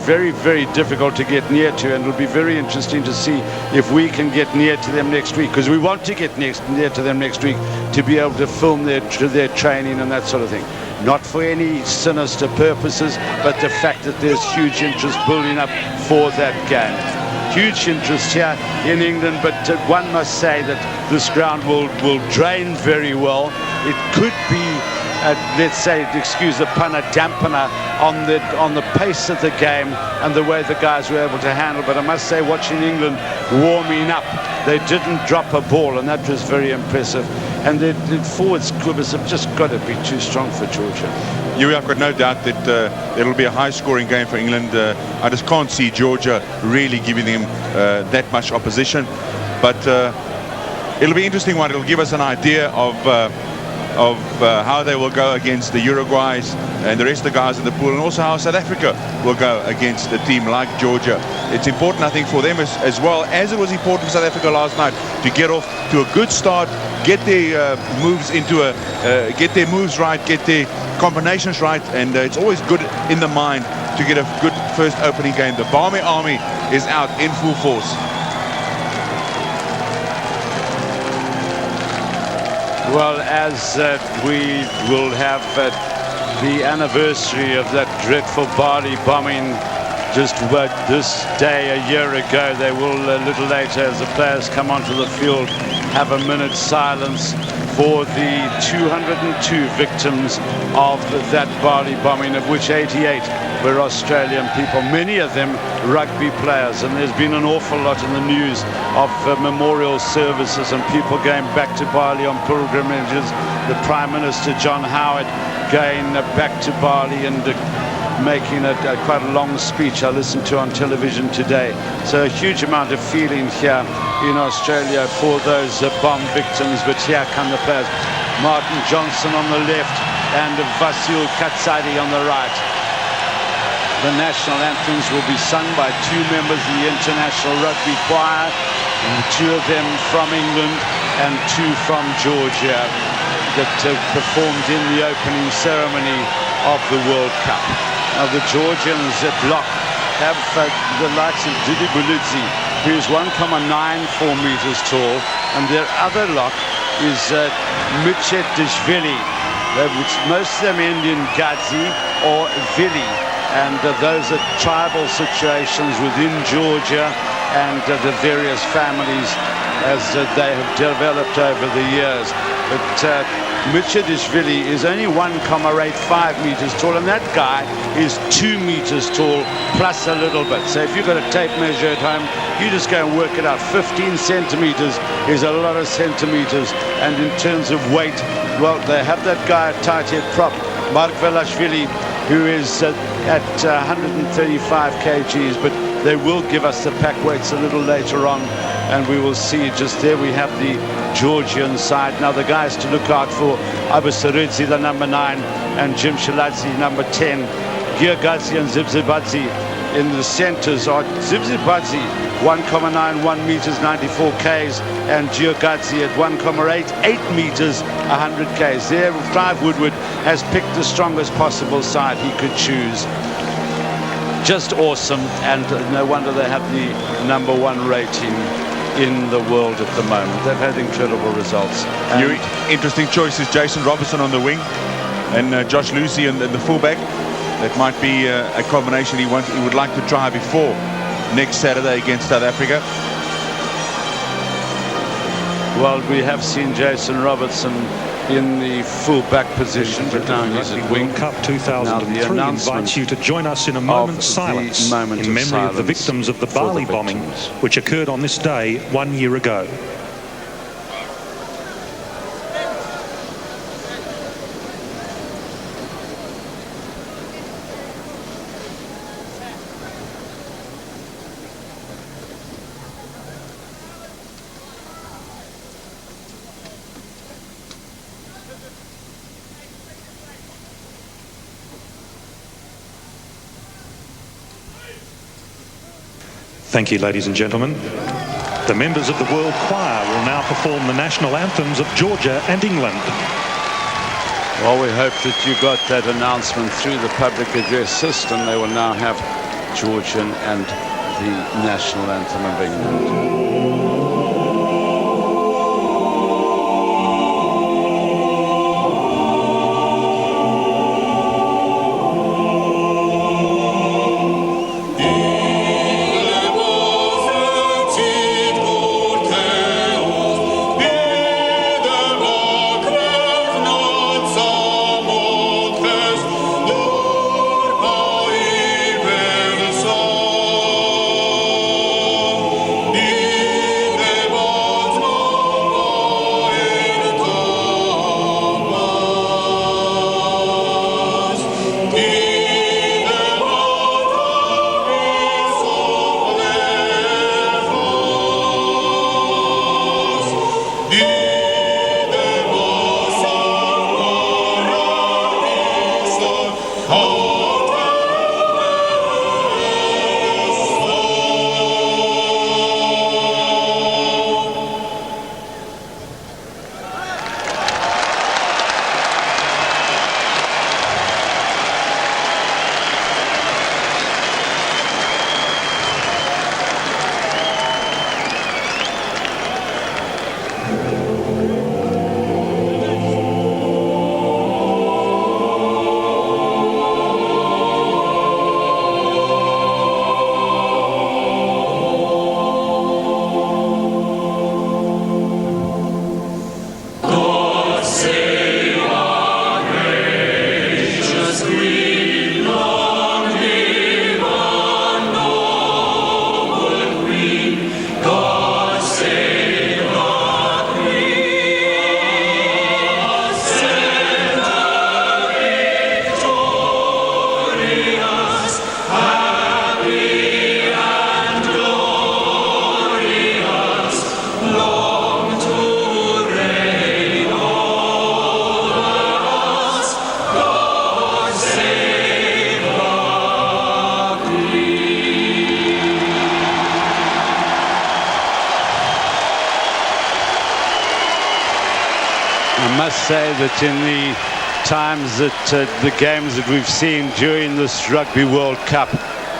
very, very difficult to get near to, and it'll be very interesting to see if we can get near to them next week, because we want to get near to them next week to be able to film their training and that sort of thing. Not for any sinister purposes, but the fact that there's huge interest building up for that game. Huge interest here in England, but one must say that this ground will drain very well. It could be, let's say, excuse the pun, a dampener on the pace of the game and the way the guys were able to handle. But I must say, watching England warming up, they didn't drop a ball, and that was very impressive. And the forwards clubbers have just got to be too strong for Georgia. I've got no doubt that it'll be a high-scoring game for England. I just can't see Georgia really giving them that much opposition. But it'll be interesting one. It'll give us an idea of how they will go against the Uruguays and the rest of the guys in the pool, and also how South Africa will go against a team like Georgia. It's important, I think, for them as well as it was important for South Africa last night to get off to a good start, get their moves get their moves right, get their combinations right, and it's always good in the mind to get a good first opening game. The Barmy Army is out in full force. Well, as we will have the anniversary of that dreadful Bali bombing just this day a year ago, they will a little later, as the players come onto the field, have a minute's silence for the 202 victims of that Bali bombing, of which 88 were Australian people, many of them rugby players. And there's been an awful lot in the news of memorial services and people going back to Bali on pilgrimages. The Prime Minister, John Howard, going back to Bali and making quite a long speech I listened to on television today. So a huge amount of feeling here in Australia for those bomb victims. But here come the players. Martin Johnson on the left and Vasil Katsadi on the right. The national anthems will be sung by two members of the International Rugby Choir, two of them from England and two from Georgia, that performed in the opening ceremony of the World Cup. Now the Georgians at lock have the likes of Didi Buludzi, who is 1.94 meters tall, and their other lock is Michet Dishvili, which most of them end in Gadzi or Vili. And those are tribal situations within Georgia and the various families as they have developed over the years. But Michedishvili is only 1.85 meters tall, and that guy is 2 meters tall plus a little bit. So if you've got a tape measure at home, you just go and work it out. 15 centimeters is a lot of centimeters. And in terms of weight, well, they have that guy at tight head prop, Mark Velashvili, who is at 135 kgs, but they will give us the pack weights a little later on, and we will see. Just there we have the Georgian side. Now the guys to look out for: Abusaridzi, the number 9, and Jim Shaladze, number 10. Giorgadze and Zibzibadze in the centers are Zibzibadze 1.91 meters 94 k's, and Giorgadze at 1.88 meters 100 k's. There Clive Woodward has picked the strongest possible side he could choose. Just awesome, and no wonder they have the #1 rating in the world at the moment. They've had incredible results. New interesting choices: Jason Robertson on the wing and Josh Lucy and the fullback. That might be a combination he would like to try before next Saturday against South Africa. Well, we have seen Jason Robertson in the full-back position, but now he's at wing. World Cup 2003 invites you to join us in a moment's silence in memory of the victims of the Bali bombing, which occurred on this day 1 year ago. Thank you, ladies and gentlemen. The members of the World Choir will now perform the national anthems of Georgia and England. Well, we hope that you got that announcement through the public address system. They will now have Georgian and the national anthem of England. I must say that in the times that the games that we've seen during this Rugby World Cup,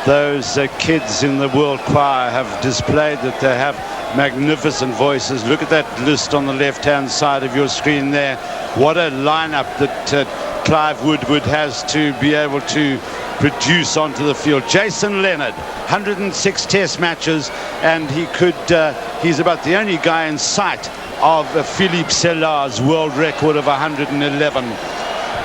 those kids in the World Choir have displayed that they have magnificent voices. Look at that list on the left-hand side of your screen there. What a lineup that Clive Woodward has to be able to produce onto the field. Jason Leonard, 106 test matches, and he's about the only guy in sight of Philippe Sellard's world record of 111.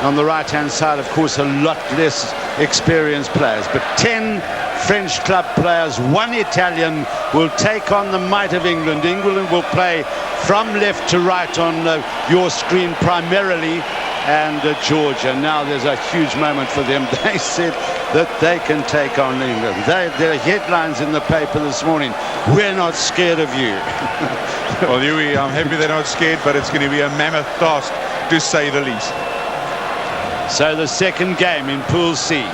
On the right-hand side, of course, a lot less experienced players, but 10 French club players, 1 Italian, will take on the might of England. England will play from left to right on your screen primarily, and Georgia. Now there's a huge moment for them. They said that they can take on England. There are headlines in the paper this morning. We're not scared of you. Well, Huey, I'm happy they're not scared, but it's going to be a mammoth task, to say the least. So the second game in Pool C,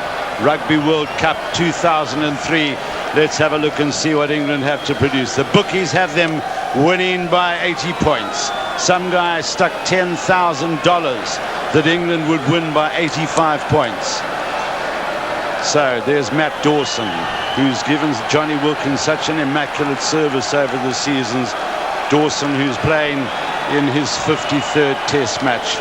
Rugby World Cup 2003. Let's have a look and see what England have to produce. The bookies have them winning by 80 points. Some guy stuck $10,000 that England would win by 85 points. So there's Matt Dawson, who's given Johnny Wilkins such an immaculate service over the seasons. Dawson, who's playing in his 53rd test match.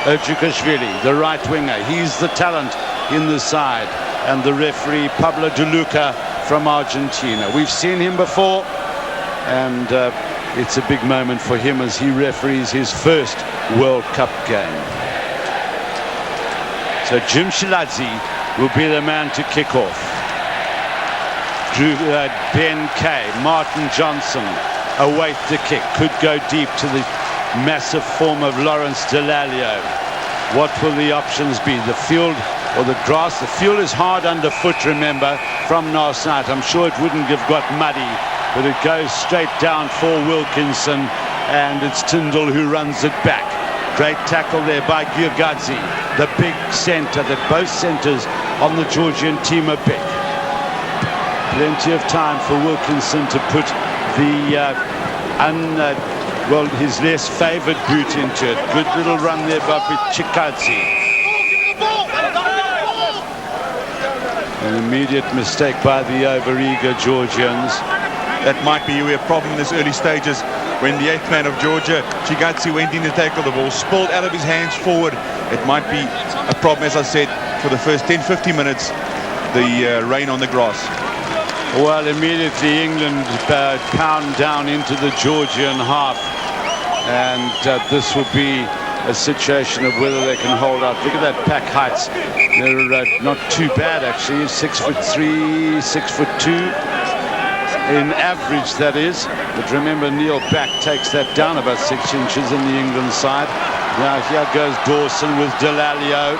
Ojukashvili, the right winger, he's the talent in the side. And the referee, Pablo De Luca from Argentina. We've seen him before, and it's a big moment for him as he referees his first World Cup game. So Jim Shiladze will be the man to kick off. Ben Kay, Martin Johnson await the kick. Could go deep to the massive form of Lawrence Delalio. What will the options be? The field or the grass? The field is hard underfoot, remember, from last night. I'm sure it wouldn't have got muddy, but it goes straight down for Wilkinson, and it's Tyndall who runs it back. Great tackle there by Giorgadze, the big centre that both centres on the Georgian team are big. Plenty of time for Wilkinson to put the his less favoured boot into it. Good little run there by Chikadze. An immediate mistake by the over-eager Georgians. That might be a problem in this early stages when the 8th man of Georgia, Chigatsi, went in to tackle the ball, spilled out of his hands forward. It might be a problem, as I said, for the first 10-15 minutes, the rain on the grass. Well, immediately England pound down into the Georgian half, and this will be a situation of whether they can hold out. Look at that pack heights. They're not too bad, actually. 6'3", 6'2". In average, that is. But remember, Neil Back takes that down about 6 inches in the England side. Now here goes Dawson with Delalio.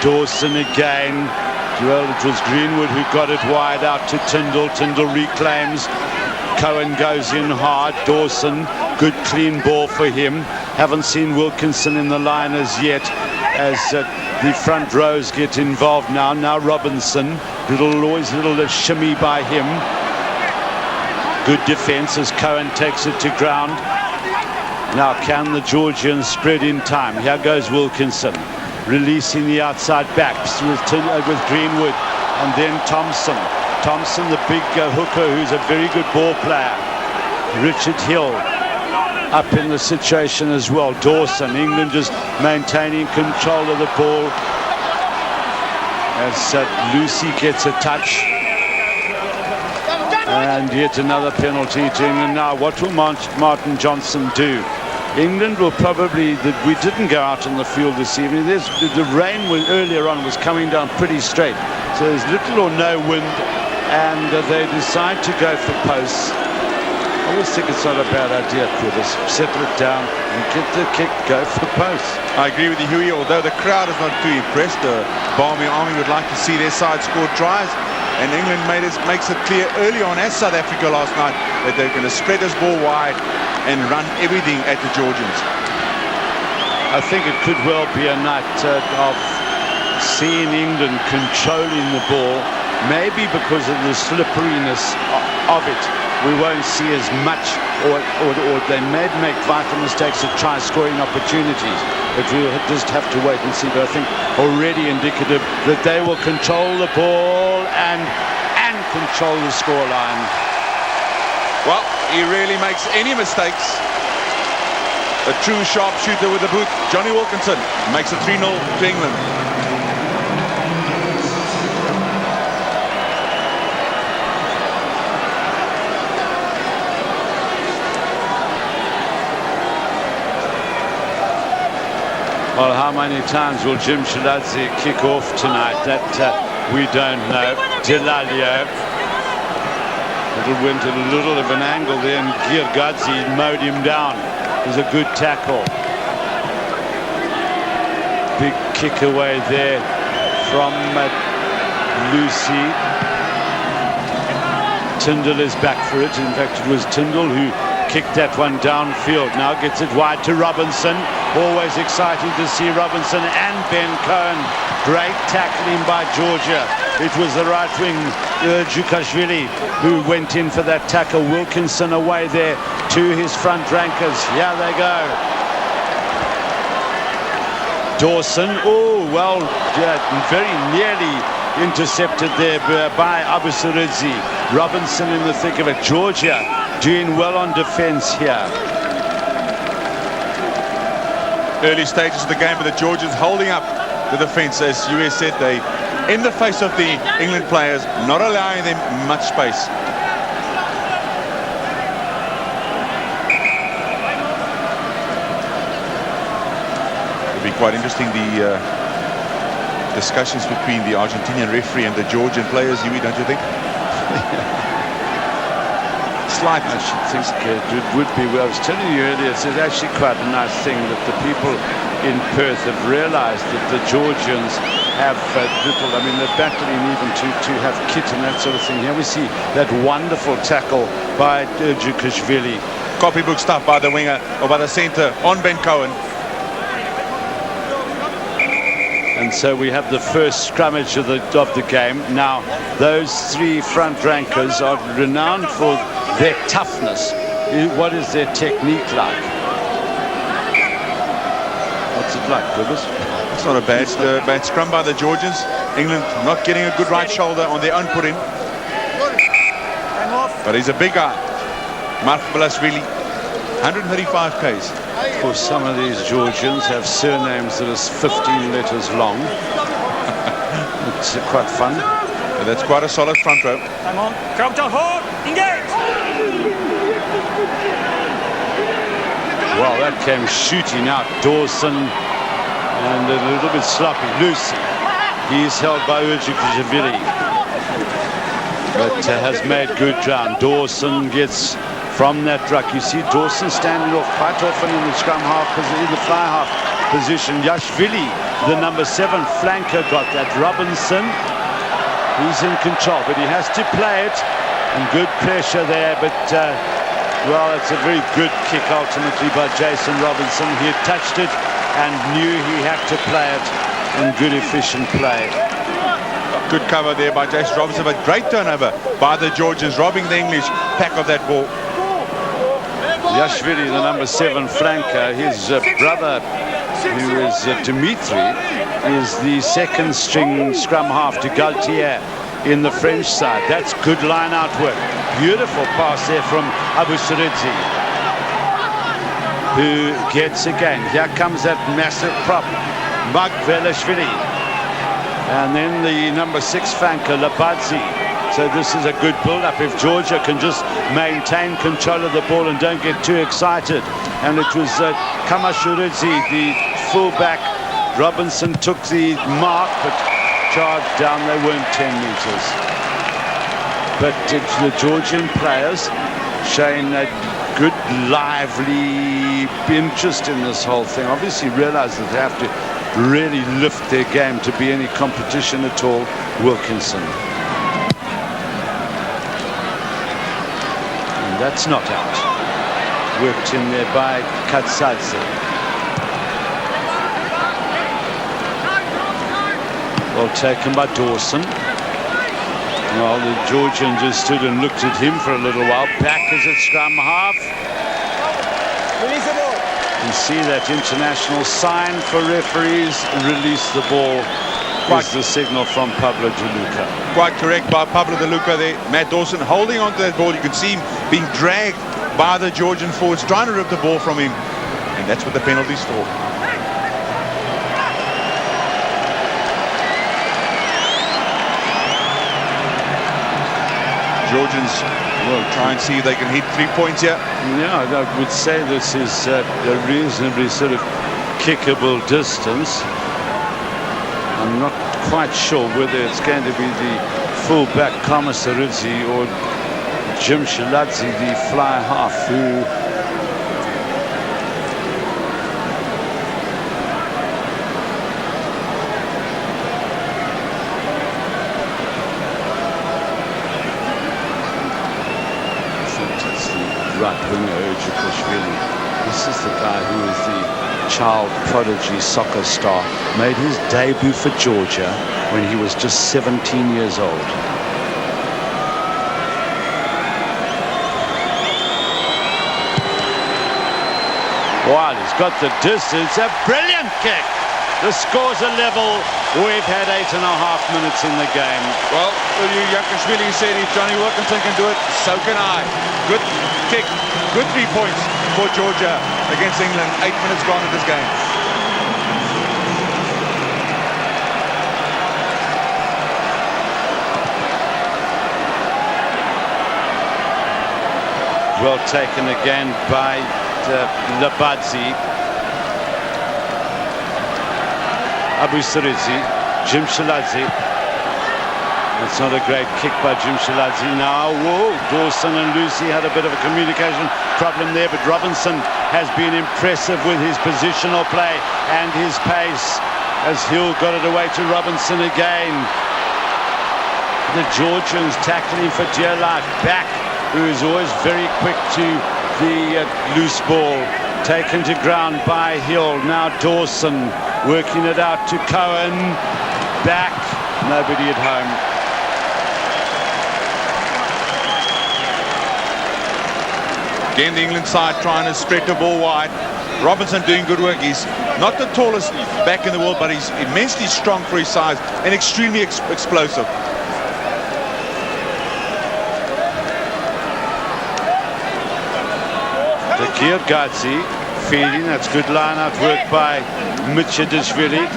Dawson again. Well, it was Greenwood who got it wide out to Tyndall. Tyndall reclaims. Cohen goes in hard. Dawson, good clean ball for him. Haven't seen Wilkinson in the line as yet, as the front rows get involved now. Now Robinson, always a little shimmy by him. Good defense as Cohen takes it to ground. Now can the Georgians spread in time? Here goes Wilkinson, releasing the outside backs with Greenwood, and then Thompson. Thompson, the big hooker, who's a very good ball player. Richard Hill up in the situation as well. Dawson, England just maintaining control of the ball as Lucy gets a touch. And yet another penalty to England. Now, what will Martin Johnson do? England will probably, we didn't go out on the field this evening. The rain earlier on was coming down pretty straight. So there's little or no wind, and they decide to go for posts. I always think it's not a bad idea, Quivers. Settle it down and get the kick, go for posts. I agree with you, Huey, although the crowd is not too impressed. The Barmy Army would like to see their side score tries. And England makes it clear early on, as South Africa last night, that they're going to spread this ball wide and run everything at the Georgians. I think it could well be a night of seeing England controlling the ball, maybe because of the slipperiness of it. We won't see as much, or they may make vital mistakes to try scoring opportunities. But we'll just have to wait and see. But I think already indicative that they will control the ball and control the scoreline. Well, he really makes any mistakes. A true sharpshooter with the boot. Johnny Wilkinson makes it 3-0 to England. Well, how many times will Jim Shiladze kick off tonight? That we don't know. Delalio. It went a little of an angle there, and Girgadzi mowed him down. It was a good tackle. Big kick away there from Lucy. Tyndall is back for it. In fact, it was Tyndall who kicked that one downfield. Now gets it wide to Robinson. Always exciting to see Robinson and Ben Cohen. Great tackling by Georgia. It was the right wing, Jukashvili, who went in for that tackle. Wilkinson away there to his front rankers. Here they go. Dawson, oh, well, very nearly intercepted there by Abusaridzi. Robinson in the thick of it. Georgia doing well on defense here. Early stages of the game, but the Georgians holding up the defense, as US said, they in the face of the England players, not allowing them much space. It'll be quite interesting, the discussions between the Argentinian referee and the Georgian players, Huey, don't you think? Slight, I should think it would be. Well, I was telling you earlier, it's actually quite a nice thing that the people in Perth have realized that the Georgians have little, I mean, they're battling even to have kit and that sort of thing. Here we see that wonderful tackle by Jukashvili. Copybook stuff by the winger, or by the center, on Ben Cohen. And so we have the first scrummage of the game. Now, those three front rankers are renowned for their toughness. What is their technique like? What's it like, Quivers? It's not a bad scrum by the Georgians. England not getting a good right shoulder on their own put-in. But he's a big guy. Mark Velasvili, 135 Ks. Of course, some of these Georgians have surnames that is 15 letters long. It's quite fun. But that's quite a solid front row. Hang on. Counter hard. Engage. Well, that came shooting out. Dawson, and a little bit sloppy. Lucy. He's held by Urjikashvili, but has made good ground. Dawson gets from that ruck. You see Dawson standing off quite often in the scrum half, in the fly half position. Yashvili, the number 7 flanker, got that. Robinson, he's in control, but he has to play it. And good pressure there, but well, it's a very good kick ultimately by Jason Robinson. He had touched it and knew he had to play it, and good efficient play. Good cover there by Jason Robinson, but great turnover by the Georgians, robbing the English pack of that ball. Yashvili, the number 7 flanker, his brother, who is Dimitri, is the second string scrum half to Galtier in the French side. That's good line out work. Beautiful pass there from Abu Saridzi, who gets again. Here comes that massive prop, Magvelashvili. And then the number 6 flanker, Labadzi. So this is a good build-up. If Georgia can just maintain control of the ball and don't get too excited. And it was Kamashuridzi, the fullback. Robinson took the mark, but charged down. They weren't 10 meters. But the Georgian players showing a good, lively interest in this whole thing. Obviously realize that they have to really lift their game to be any competition at all. Wilkinson. And that's not out. Worked in there by Katsadze. Well taken by Dawson. Well, the Georgian just stood and looked at him for a little while. Back is at scrum half. You see that international sign for referees. Release the ball. Is the signal from Pablo De Luca. Quite correct by Pablo De Luca there. Matt Dawson holding on to that ball. You can see him being dragged by the Georgian forwards, trying to rip the ball from him. And that's what the penalty's for. Georgians will try and see if they can hit 3 points here. Yeah, I would say this is a reasonably sort of kickable distance. I'm not quite sure whether it's going to be the full-back Kamashuridzi or Jim Shiladze, the fly half, who right winger Urjikashvili. This is the guy who is the child prodigy soccer star. Made his debut for Georgia when he was just 17 years old. Wow, he's got the distance. A brilliant kick. The score's a level. We've had 8.5 minutes in the game. Well, Urjikashvili said if Johnny Wilkinson can do it, so can I. Good kick, good 3 points for Georgia against England. 8 minutes gone in this game. Well taken again by Labadzi. Abu Saridzi, Jim Shiladze. It's not a great kick by Jim Shiladze. Now, whoa, Dawson and Lucy had a bit of a communication problem there, but Robinson has been impressive with his positional play and his pace as Hill got it away to Robinson again. The Georgians tackling for dear life. Back, who is always very quick to the loose ball. Taken to ground by Hill. Now Dawson working it out to Cohen. Back, nobody at home. Again, the England side trying to spread the ball wide. Robinson doing good work. He's not the tallest back in the world, but he's immensely strong for his size and extremely explosive. The Giorgadze feeding. That's good line-out work by Michidishvili.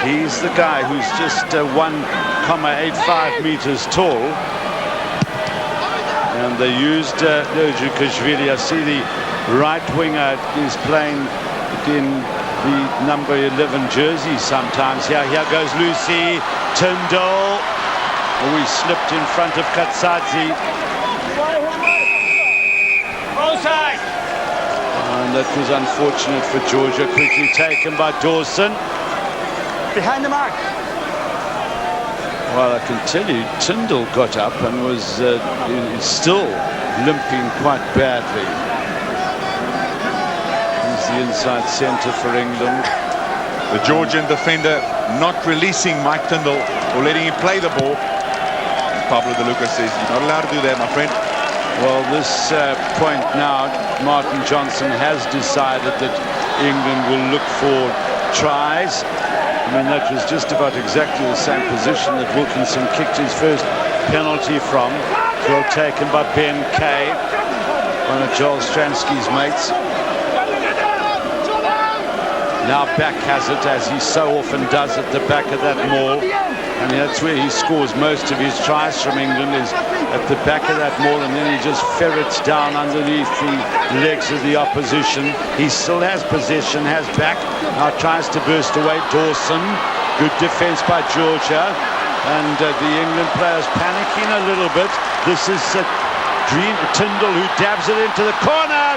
He's the guy who's just 1.85 meters tall. And they used Ojukashvili. I see the right winger is playing in the number 11 jersey sometimes. Here goes Lucy Tyndall. Oh, he slipped in front of Katsadze. And that was unfortunate for Georgia. Quickly taken by Dawson. Behind the mark. Well, I can tell you, Tyndall got up and was still limping quite badly. He's the inside centre for England. The Georgian defender not releasing Mike Tyndall or letting him play the ball. And Pablo De Luca says, you're not allowed to do that, my friend. Well, this point now, Martin Johnson has decided that England will look for tries. I mean, that was just about exactly the same position that Wilkinson kicked his first penalty from. Well taken by Ben Kay, one of Joel Stransky's mates. Now back has it, as he so often does at the back of that maul. And that's where he scores most of his tries from England, is at the back of that maul, and then he just ferrets down underneath the legs of the opposition. He still has possession, has back, now tries to burst away. Dawson, good defense by Georgia, and the England players panicking a little bit. This is Tyndall, who dabs it into the corner,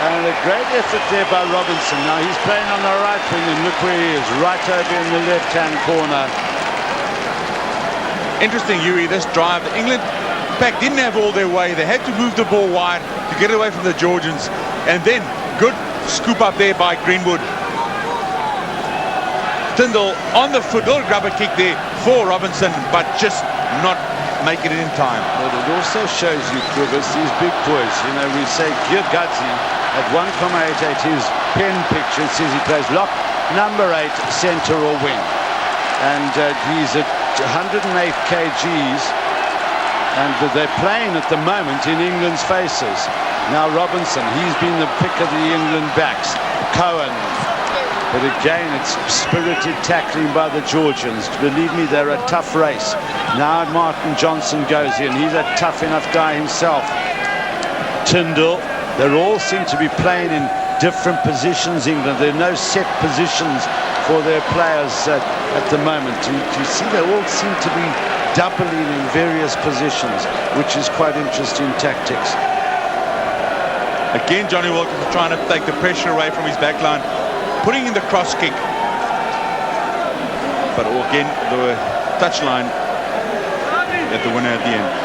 and a great effort there by Robinson. Now he's playing on the right wing, and look where he is, right over in the left-hand corner. Interesting, Huey, this drive. England pack didn't have all their way. They had to move the ball wide to get away from the Georgians. And then good scoop up there by Greenwood. Tyndall on the foot, little grubber kick there for Robinson, but just not making it in time. But it also shows you, Krivas, these big boys. You know, we say Giorgadze at 1.88, his pen picture says he plays lock, number 8, centre or wing. And he's at 108 kgs, and they're playing at the moment in England's faces. Now Robinson, he's been the pick of the England backs. Cohen, but again it's spirited tackling by the Georgians. Believe me, they're a tough race. Now Martin Johnson goes in, he's a tough enough guy himself. Tyndall, they all seem to be playing in different positions, England. There are no set positions for their players at the moment. You see, they all seem to be doubling in various positions, which is quite interesting tactics. Again, Johnny Wilkins trying to take the pressure away from his back line, putting in the cross kick. But again, the touchline at the winner at the end.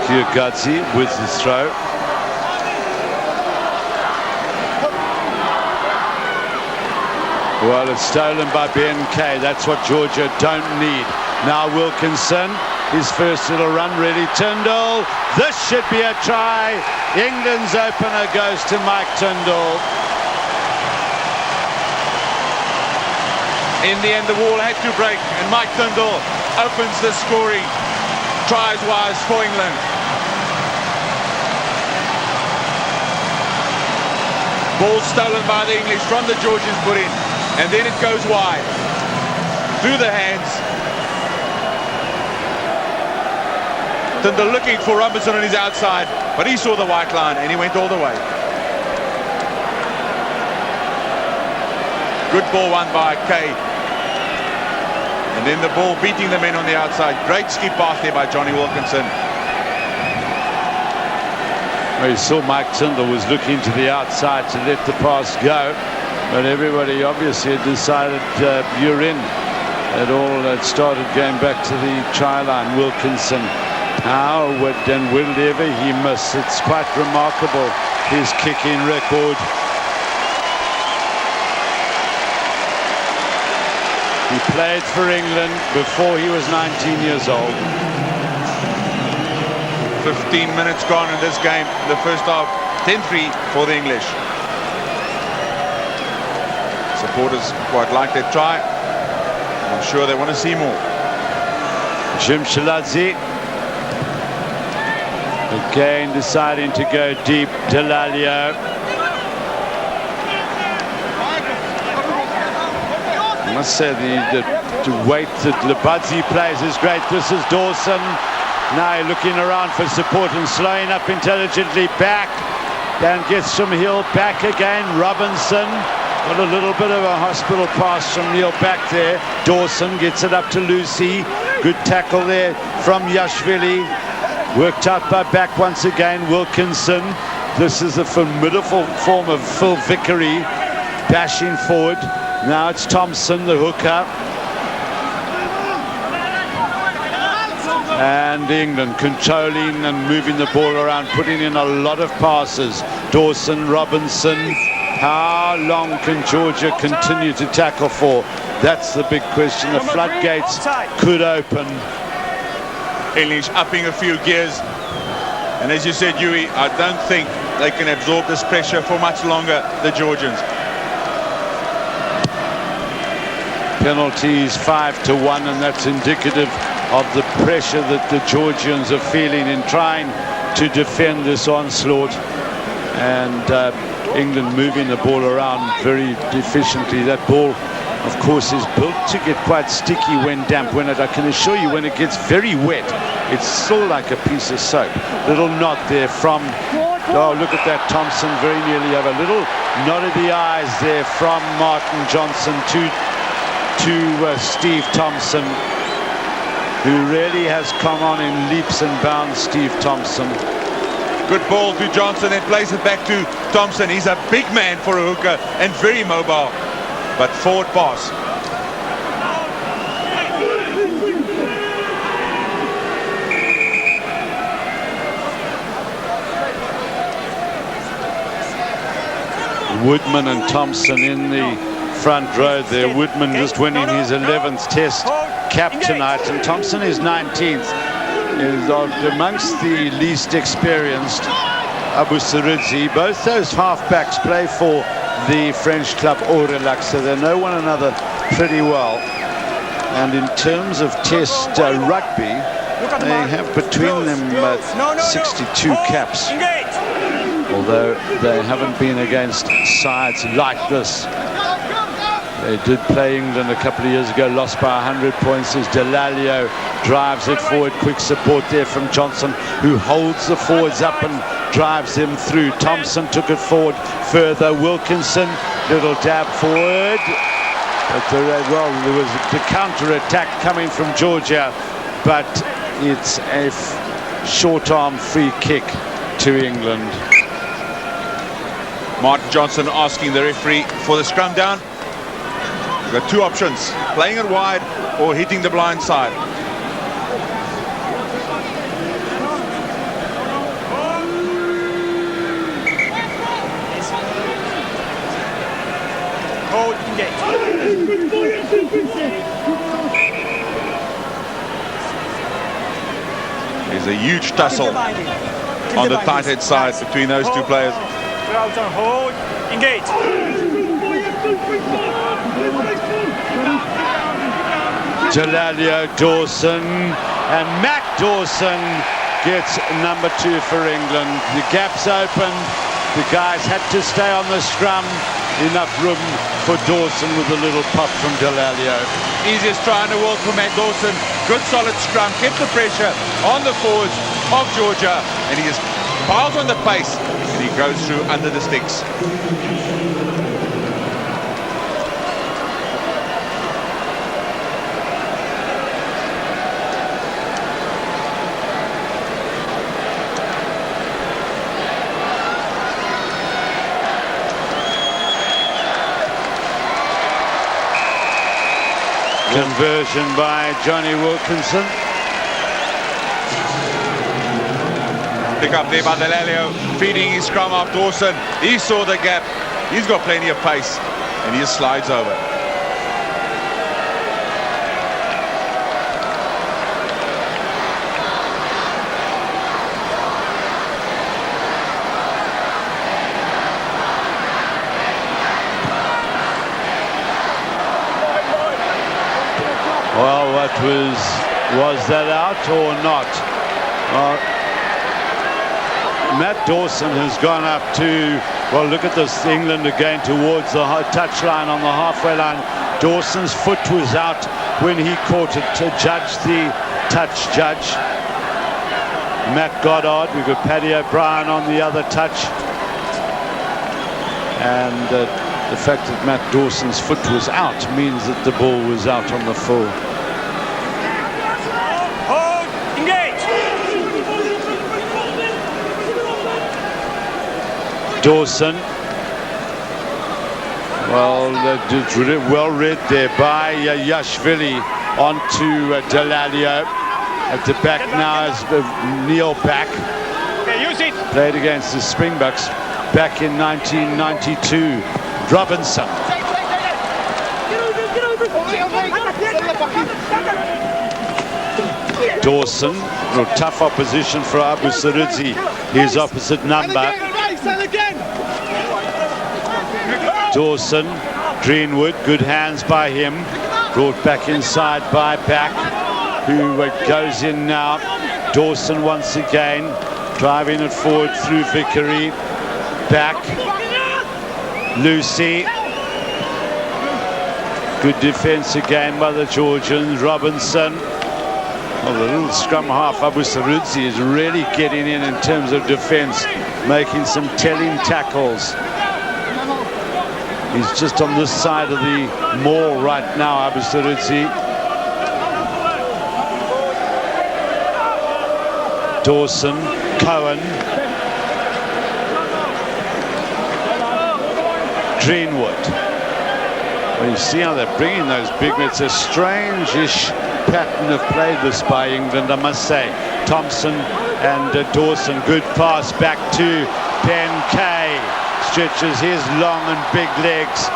Giorgadze with the throw. Well, it's stolen by Ben Kay. That's what Georgia don't need. Now Wilkinson, his first little run, ready. Tyndall, this should be a try. England's opener goes to Mike Tyndall. In the end, the wall had to break, and Mike Tyndall opens the scoring tries-wise for England. Ball stolen by the English from the Georgians, put in, and then it goes wide through the hands. Tyndall looking for Robinson on his outside, but he saw the white line and he went all the way. Good ball won by Kay, and then the ball beating the men on the outside. Great skip pass there by Johnny Wilkinson. Well, you saw Mike Tyndall was looking to the outside to let the pass go, but everybody obviously had decided you're in. It all had started going back to the try line. Wilkinson, how and will ever he miss? It's quite remarkable, his kicking record. He played for England before he was 19 years old. 15 minutes gone in this game. The first half, 10-3 for the English. Supporters quite like their try. I'm sure they want to see more. Jim Shiladze again deciding to go deep. Delalio. I must say the weight that Labadzi plays is great. This is Dawson. Now looking around for support and slowing up intelligently back. Then gets from Hill back again. Robinson. Got a little bit of a hospital pass from Neil back there. Dawson gets it up to Lucy. Good tackle there from Yashvili. Worked out by back once again. Wilkinson. This is a formidable form of Phil Vickery bashing forward. Now it's Thompson, the hooker. And England controlling and moving the ball around, putting in a lot of passes. Dawson, Robinson. How long can Georgia continue to tackle for? That's the big question. The floodgates could open. English upping a few gears. And as you said, Huey, I don't think they can absorb this pressure for much longer, the Georgians. Penalties 5-1, and that's indicative of the pressure that the Georgians are feeling in trying to defend this onslaught. And England moving the ball around very efficiently. That ball, of course, is built to get quite sticky when damp. I can assure you, when it gets very wet, it's still like a piece of soap. Little nod there from, oh, look at that, Thompson very nearly over. Little nod of the eyes there from Martin Johnson to Steve Thompson, who really has come on in leaps and bounds. Steve Thompson. Good ball to Johnson and plays it back to Thompson. He's a big man for a hooker and very mobile. But forward pass. Woodman and Thompson in the front row there. Woodman just winning his 11th test cap tonight, and Thompson is 19th. Is amongst the least experienced. Abu Saridzi. Both those halfbacks play for the French club Aurillac, so they know one another pretty well. And in terms of test rugby, they have between them 62 caps. Although they haven't been against sides like this. They did play England a couple of years ago, lost by 100 points as Delalio drives it forward. Quick support there from Johnson, who holds the forwards up and drives them through. Thompson took it forward further. Wilkinson, little dab forward. But there was the counter-attack coming from Georgia, but it's a short-arm free kick to England. Martin Johnson asking the referee for the scrum down. We've got two options, playing it wide or hitting the blind side. There's a huge tussle on the tight head side between those two players. Hold, engage. Delalio, Dawson, and Matt Dawson gets number 2 for England. The gap's open. The guys had to stay on the scrum. Enough room for Dawson with a little pop from Delalio. Easiest try in the world for Matt Dawson. Good solid scrum, kept the pressure on the forwards of Georgia, and he just piles on the pace and he goes through under the sticks. Conversion by Johnny Wilkinson. Pick up there by Delalio, feeding his scrum off Dawson. He saw the gap. He's got plenty of pace, and he just slides over. Well, what was that out or not? Matt Dawson has gone up to, well, look at this, England again towards the touchline on the halfway line. Dawson's foot was out when he caught it to judge the touch judge. Matt Goddard, we've got Paddy O'Brien on the other touch. And the fact that Matt Dawson's foot was out means that the ball was out on the full. Dawson, well read there by Yashvili onto Dalalio. At the back now is Neil Back. Played against the Springboks back in 1992. Robinson. Dawson, tough opposition for Abu Sarudzi, his opposite number. Dawson, Greenwood, good hands by him, brought back inside by Back, who goes in now. Dawson once again, driving it forward through Vickery. Back, Lucy. Good defense again by the Georgians. Robinson. Well, the little scrum half, Abu Sarudzi, is really getting in terms of defense, making some telling tackles. He's just on this side of the maul right now, Abu Sarudzi. Dawson, Cohen, Greenwood. Well, you see how they're bringing those big men. It's a strange-ish pattern of play this by England, I must say. Thompson and Dawson, good pass back to Ben Kay. Stretches his long and big legs.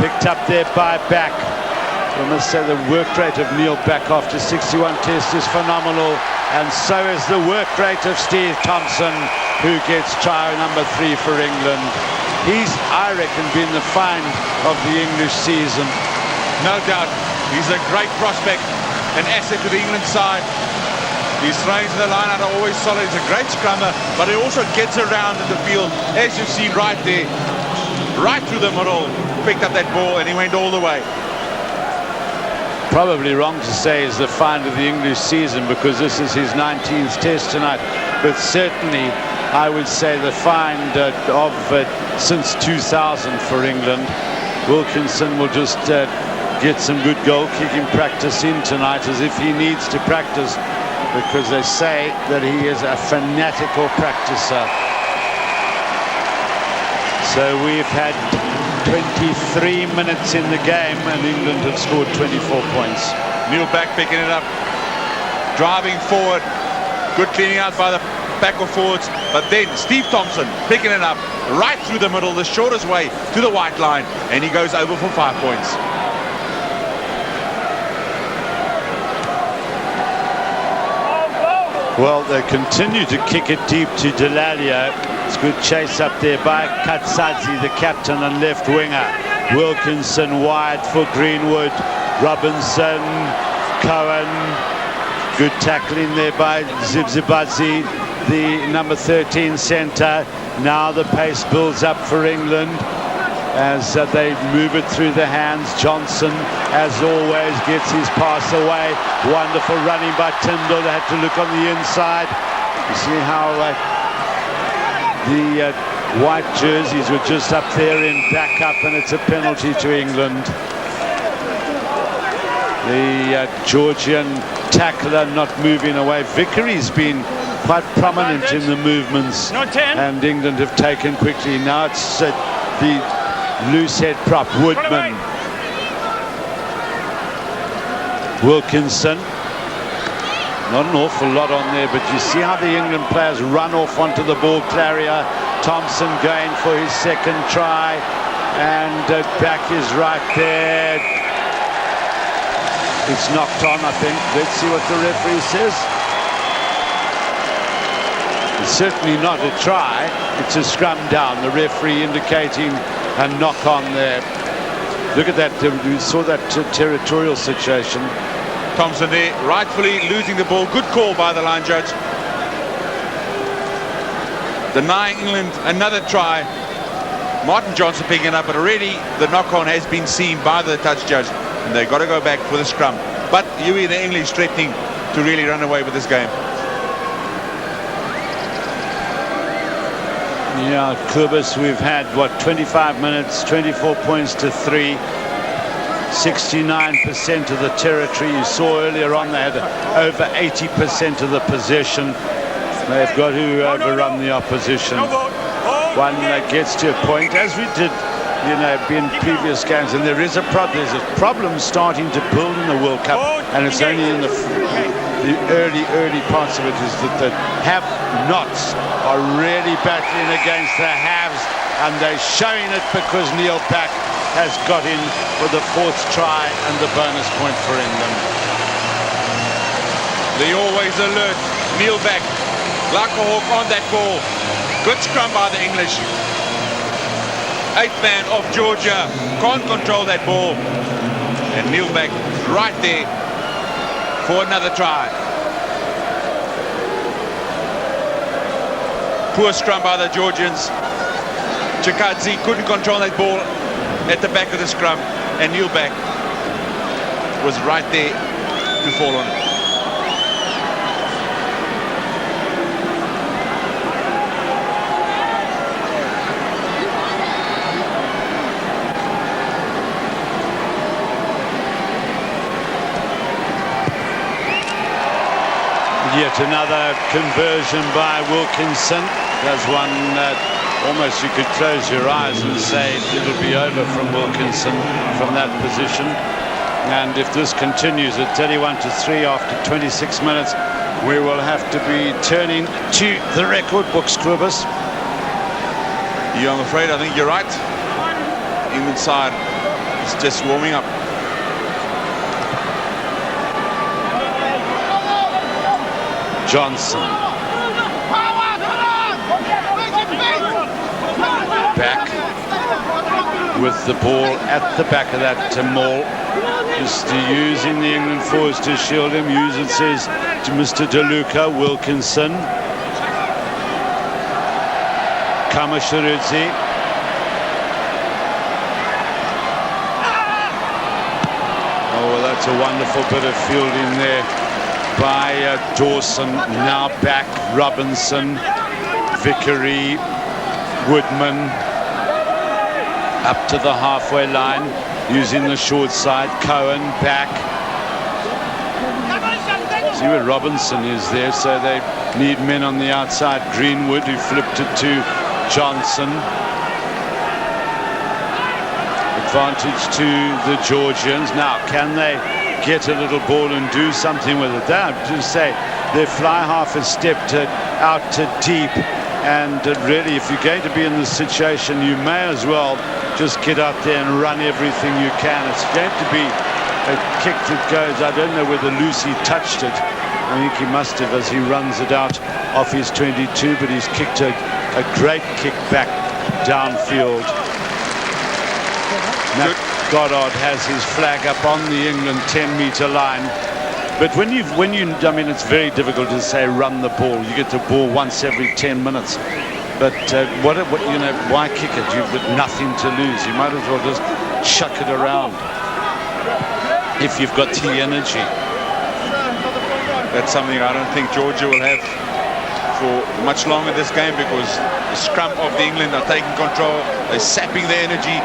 Picked up there by Back. I must say the work rate of Neil Back after 61 tests is phenomenal, and so is the work rate of Steve Thompson, who gets try number 3 for England. He's, I reckon, been the find of the English season. No doubt. He's a great prospect, an asset to the England side. His throws in the line are always solid. He's a great scrummer, but he also gets around in the field, as you see right there, right through the middle, picked up that ball and he went all the way. Probably wrong to say is the find of the English season, because this is his 19th test tonight, but certainly I would say the find of since 2000 for England. Wilkinson will just get some good goal kicking practice in tonight, as if he needs to practice, because they say that he is a fanatical practicer. So we've had 23 minutes in the game and England have scored 24 points. Neil Back picking it up, driving forward, good cleaning out by the back of forwards, but then Steve Thompson picking it up right through the middle, the shortest way to the white line, and he goes over for 5 points. Well, they continue to kick it deep to Dalalio. It's good chase up there by Katsadzi, the captain and left winger. Wilkinson wide for Greenwood. Robinson, Cohen. Good tackling there by Zibzibadze, the number 13 centre. Now the pace builds up for England as they move it through the hands. Johnson, as always, gets his pass away. Wonderful running by Tyndall. They had to look on the inside. You see how the white jerseys were just up there in backup, and it's a penalty to England. The Georgian tackler not moving away. Vickery's been quite prominent in the movements, and England have taken quickly. Now it's the loose head prop, Woodman. Wilkinson. Not an awful lot on there, but you see how the England players run off onto the ball. Clarier, Thompson going for his second try, and Back is right there. It's knocked on, I think. Let's see what the referee says. It's certainly not a try. It's a scrum down. The referee indicating a knock on there. look at that. We saw that territorial situation. Thompson there, rightfully losing the ball. Good call by the line judge. Denying England another try. Martin Johnson picking it up, but already the knock-on has been seen by the touch judge, and they've got to go back for the scrum. But you hear the English threatening to really run away with this game. Yeah, Kobus, we've had, what, 25 minutes, 24 points to 3. 69% of the territory. You saw earlier on they had over 80% of the possession. They've got to overrun the opposition. One gets to a point, as we did, you know, in previous games, and there's a problem starting to build in the World Cup, and it's only in the early parts of it is that the have-nots are really battling against the haves, and they're showing it because Neil Pack has got in for the 4th try and the bonus point for England. They always alert. Neil back, like a hawk on that ball. Good scrum by the English. 8th man of Georgia can't control that ball, and Neil back right there for another try. Poor scrum by the Georgians. Chikadze couldn't control that ball at the back of the scrum, and Neil back was right there to fall on it. Yet another conversion by Wilkinson. There's one almost you could close your eyes and say it'll be over from Wilkinson from that position. And if this continues at 31-3 after 26 minutes, we will have to be turning to the record books, Kobus. Yeah, I'm afraid I think you're right. England side is just warming up. Johnson. Back with the ball at the back of that maul. Just using the England forwards to shield him. Use it, says to Mr. DeLuca. Wilkinson. Kamashiridze. Oh, well, that's a wonderful bit of fielding there by Dawson. Now back Robinson, Vickery, Woodman up to the halfway line using the short side. Cohen back. See where Robinson is there, so they need men on the outside. Greenwood, who flipped it to Johnson. Advantage to the Georgians. Now, can they get a little ball and do something with it? Down to say their fly half has stepped out to deep, and really, if you're going to be in this situation, you may as well just get out there and run everything you can. It's going to be a kick that goes, I don't know whether Lucy touched it. I think he must have as he runs it out off his 22, but he's kicked a great kick back downfield. Now, Goddard has his flag up on the England 10-meter line. But when you, I mean, it's very difficult to say run the ball. You get the ball once every 10 minutes. But what you know, why kick it? You've got nothing to lose. You might as well just chuck it around if you've got the energy. That's something I don't think Georgia will have for much longer this game, because the scrum of the England are taking control. They're sapping the energy,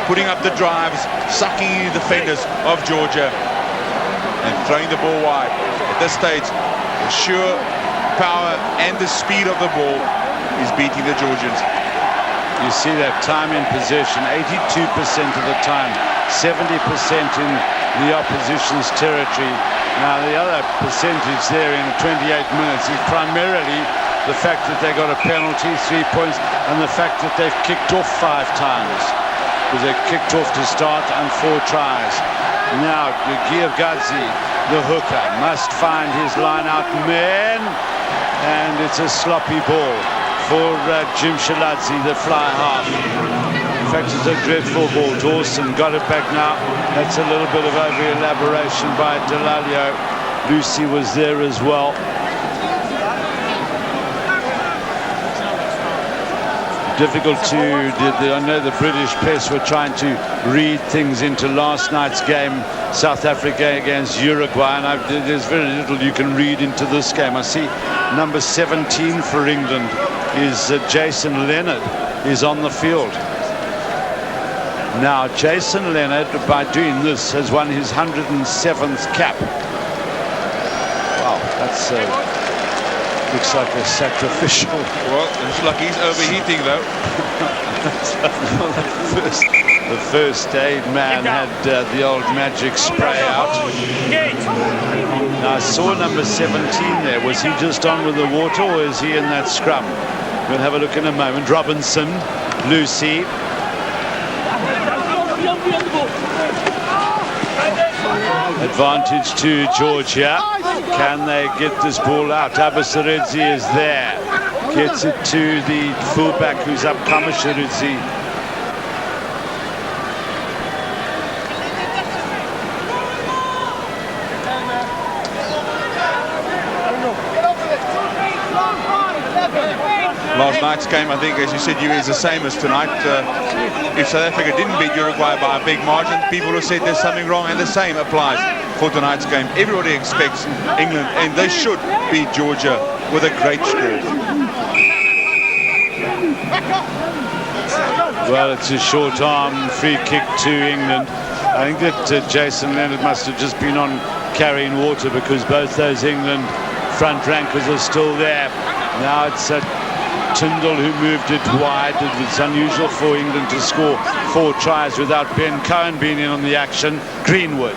putting up the drives, sucking in the defenders of Georgia, and throwing the ball wide. At this stage, the sheer power and the speed of the ball is beating the Georgians. You see that time in possession, 82% of the time, 70% in the opposition's territory. Now, the other percentage there in 28 minutes is primarily the fact that they got a penalty, 3 points, and the fact that they've kicked off 5 times. Because they kicked off to start and 4 tries. Now, Giorgadze, the hooker, must find his line-out man, and it's a sloppy ball for Jim Shaladze, the fly half. In fact, is a dreadful ball. Dawson got it back now. That's a little bit of over-elaboration by Delalio. Lucy was there as well. Difficult to, I know the British press were trying to read things into last night's game, South Africa against Uruguay, and there's very little you can read into this game. I see number 17 for England is Jason Leonard is on the field. Now Jason Leonard, by doing this, has won his 107th cap. Wow, that's looks like a sacrificial. Well, looks like he's overheating though. The first aid man had the old magic spray out. Now I saw number 17 there. Was he just on with the water, or is he in that scrum? We'll have a look in a moment. Robinson, Lucy. Advantage to Georgia. Can they get this ball out? Abasaridze is there. Gets it to the fullback who's up, Kamashiridze. Last night's game, I think, as you said, is the same as tonight. If South Africa didn't beat Uruguay by a big margin, people would say there's something wrong, and the same applies for tonight's game. Everybody expects England, and they should beat Georgia with a great score. Well, it's a short arm free kick to England. I think that Jason Leonard must have just been on carrying water, because both those England front rankers are still there. Now it's Tyndall who moved it wide. It's unusual for England to score 4 tries without Ben Cohen being in on the action. Greenwood.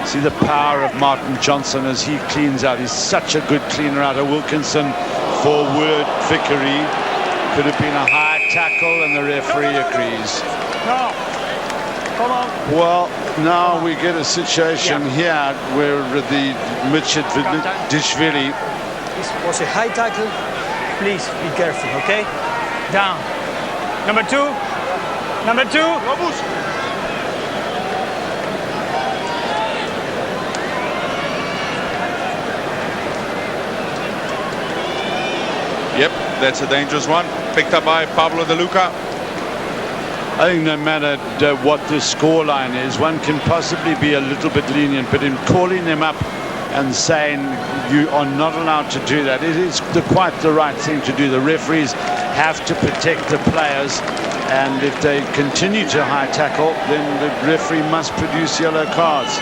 See the power of Martin Johnson as he cleans out. He's such a good cleaner out of Wilkinson for Word Vickery. Could have been a high tackle, and the referee agrees. No. Come on. Well, now we get a situation here where the Mitchell-Dishvili. This was a high tackle. Please be careful, okay? Down. Number 2. Number 2. Yep, that's a dangerous one. Picked up by Pablo De Luca. I think no matter what the scoreline is, one can possibly be a little bit lenient, but in calling them up and saying you are not allowed to do that, it is quite the right thing to do. The referees have to protect the players, and if they continue to high tackle, then the referee must produce yellow cards.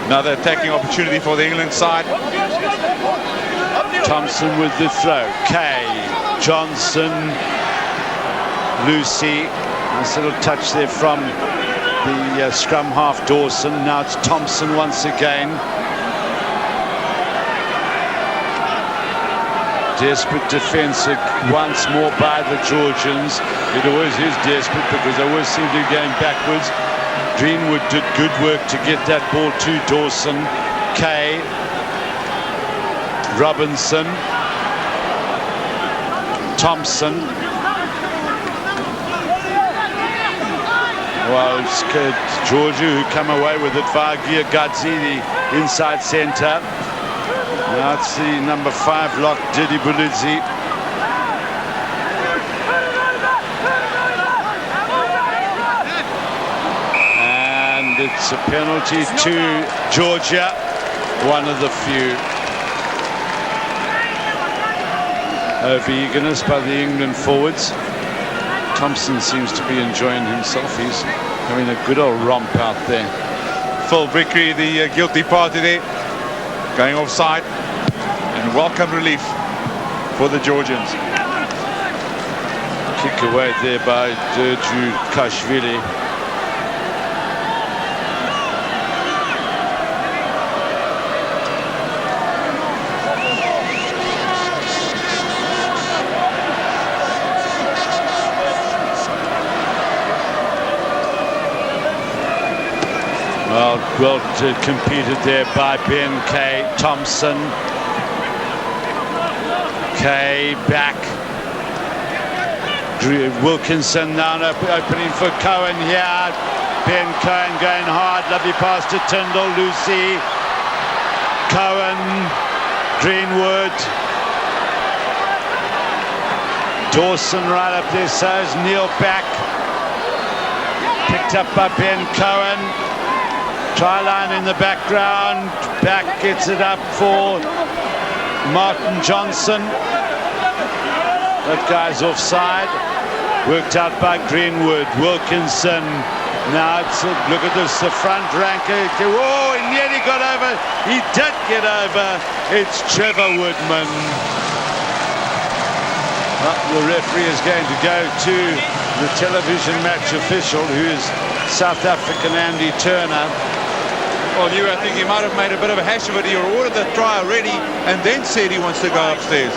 Another attacking opportunity for the England side. Thompson with the throw. Kay, Johnson, Lucy. Nice little touch there from the scrum half Dawson. Now it's Thompson once again. Desperate defence once more by the Georgians. It always is desperate because they always seem to be going backwards. Greenwood did good work to get that ball to Dawson. Kay, Robinson, Thompson. Well, it's Georgia who come away with it. Vagir Gadzi, the inside centre. Now it's the number 5 lock, Didi Bulidzi. And it's a penalty to Georgia, one of the few. Over eagerness by the England forwards. Thompson seems to be enjoying himself. He's having a good old romp out there. Phil Vickery, the guilty party there, going offside, and welcome relief for the Georgians. Kick away there by Derju Kashvili. Well competed there by Ben Kay. Thompson. Kay back. Wilkinson now opening for Cohen here. Ben Cohen going hard. Lovely pass to Tyndall. Lucy. Cohen. Greenwood. Dawson right up there. So is Neil back. Picked up by Ben Cohen. Try line in the background. Back gets it up for Martin Johnson. That guy's offside. Worked out by Greenwood. Wilkinson. Now it's look at this, the front ranker. Oh, he nearly got over. He did get over. It's Trevor Woodman. Well, the referee is going to go to the television match official, who is South African Andy Turner. Well, I think he might have made a bit of a hash of it. He ordered the try already and then said he wants to go upstairs.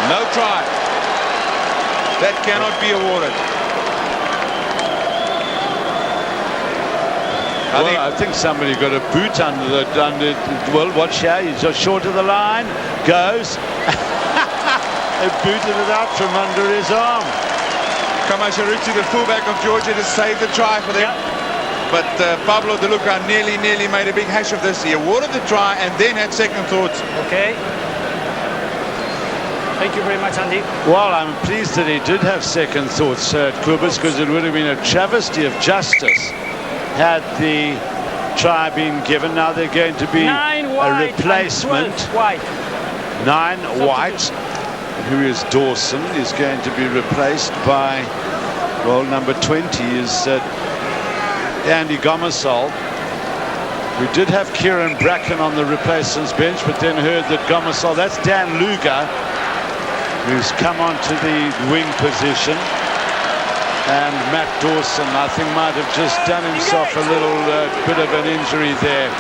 No try. That cannot be awarded. I think somebody got a boot under the... well, watch here. He's just short of the line. Goes. They booted it out from under his arm. Kamasharuchi, the fullback of Georgia, to save the try for them. Yeah. But Pablo De Luca nearly made a big hash of this. He awarded the try and then had second thoughts. Okay. Thank you very much, Andy. Well, I'm pleased that he did have second thoughts, Kubis, because it would have been a travesty of justice had the try been given. Now they're going to be a replacement. 9 White, who is Dawson, is going to be replaced by, well, number 20 is Andy Gomersall. We did have Kieran Bracken on the replacements bench, but then heard that Gomersall, that's Dan Luger, who's come onto the wing position. And Matt Dawson, I think, might have just done himself a little bit of an injury there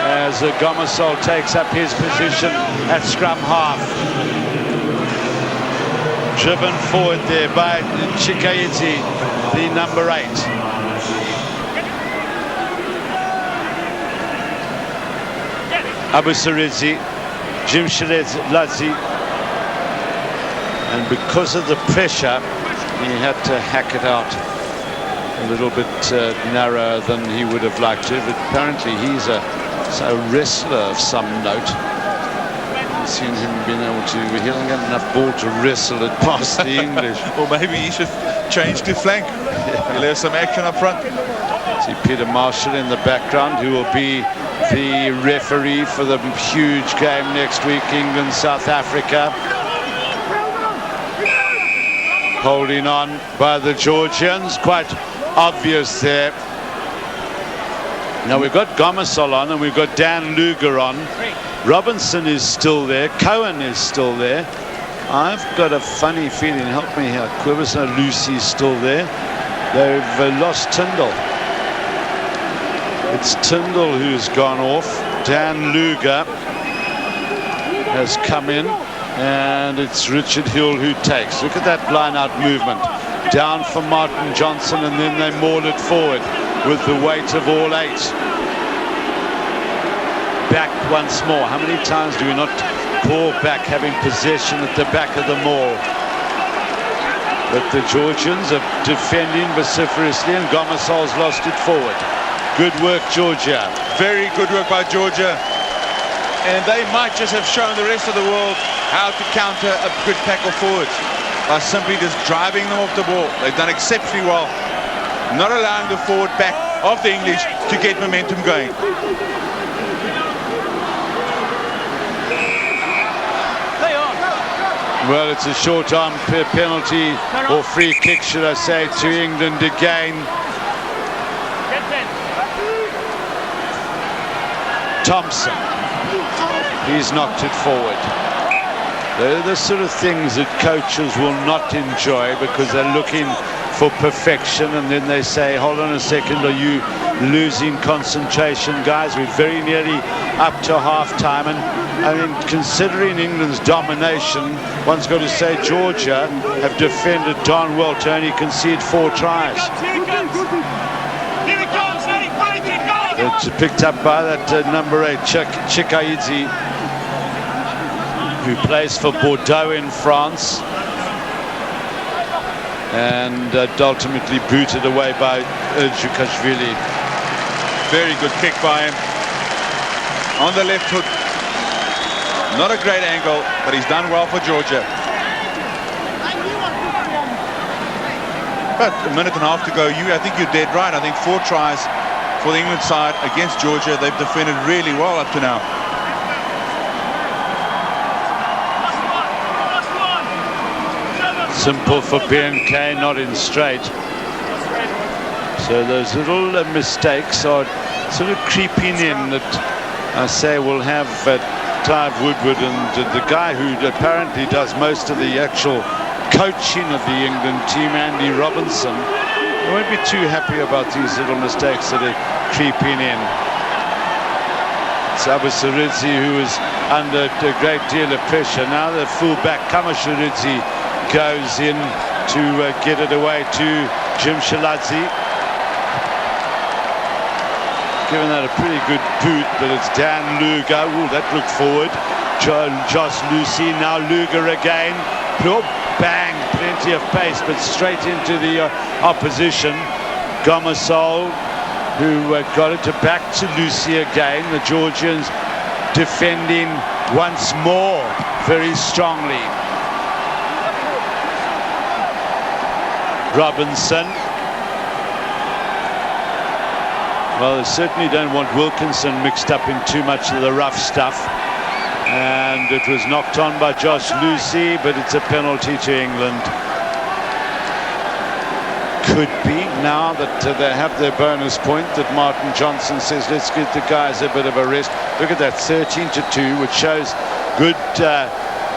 as Gomersall takes up his position at scrum half. Driven forward there by Chikaiti, the number 8. Abu Saridzi, Jim Shilazzi, and because of the pressure, he had to hack it out a little bit narrower than he would have liked to. But apparently he's a wrestler of some note. I've seen him being able to, he hasn't got enough ball to wrestle it past the English. Or maybe he should change to flank. He'll have some action up front. See Peter Marshall in the background, who will be the referee for the huge game next week, England-South Africa. Holding on by the Georgians, quite obvious there. Now we've got Gomersall on and we've got Dan Luger on. Robinson is still there. Cohen is still there. I've got a funny feeling, help me here, Quivers, no, Lucy's still there. They've lost Tyndall. It's Tyndall who's gone off. Dan Luger has come in. And it's Richard Hill who takes. Look at that line-out movement. Down for Martin Johnson, and then they maul it forward with the weight of all 8. Back once more. How many times do we not call back having possession at the back of the maul? But the Georgians are defending vociferously, and Gomersall's lost it forward. Good work, Georgia. Very good work by Georgia. And they might just have shown the rest of the world how to counter a good pack of forwards by simply just driving them off the ball. They've done exceptionally well, not allowing the forward back of the English to get momentum going. Well, it's a short arm penalty or free kick, should I say, to England again. Thompson, he's knocked it forward. They're the sort of things that coaches will not enjoy because they're looking for perfection, and then they say, hold on a second, are you losing concentration? Guys, we're very nearly up to half-time, and I mean, considering England's domination, one's got to say Georgia have defended darn well to only concede 4 tries. picked up by that number 8 Chikaidze, who plays for Bordeaux in France, and ultimately booted away by Jukashvili. Very good kick by him on the left hook. Not a great angle, but he's done well for Georgia. But a minute and a half to go. I think you're dead right. I think 4 tries for the England side against Georgia. They've defended really well up to now. Simple for BNK, not in straight. So those little mistakes are sort of creeping in that I say will have Clive Woodward and the guy who apparently does most of the actual coaching of the England team, Andy Robinson. I won't be too happy about these little mistakes that are creeping in. Sabusaridze, who is under a great deal of pressure. Now the fullback Kamasharidze goes in to get it away to Jim Shaladze. Given that a pretty good boot, but it's Dan Luger. Ooh, that looked forward. Josh Lucy, now Luger again. Oh, bang, plenty of pace, but straight into the opposition. Gomasol, who got it back to Lucy again. The Georgians defending once more very strongly. Robinson. Well, they certainly don't want Wilkinson mixed up in too much of the rough stuff. And it was knocked on by Josh Lucy, but it's a penalty to England. Could be, now that they have their bonus point, that Martin Johnson says, let's give the guys a bit of a rest. Look at that, 13-2, which shows good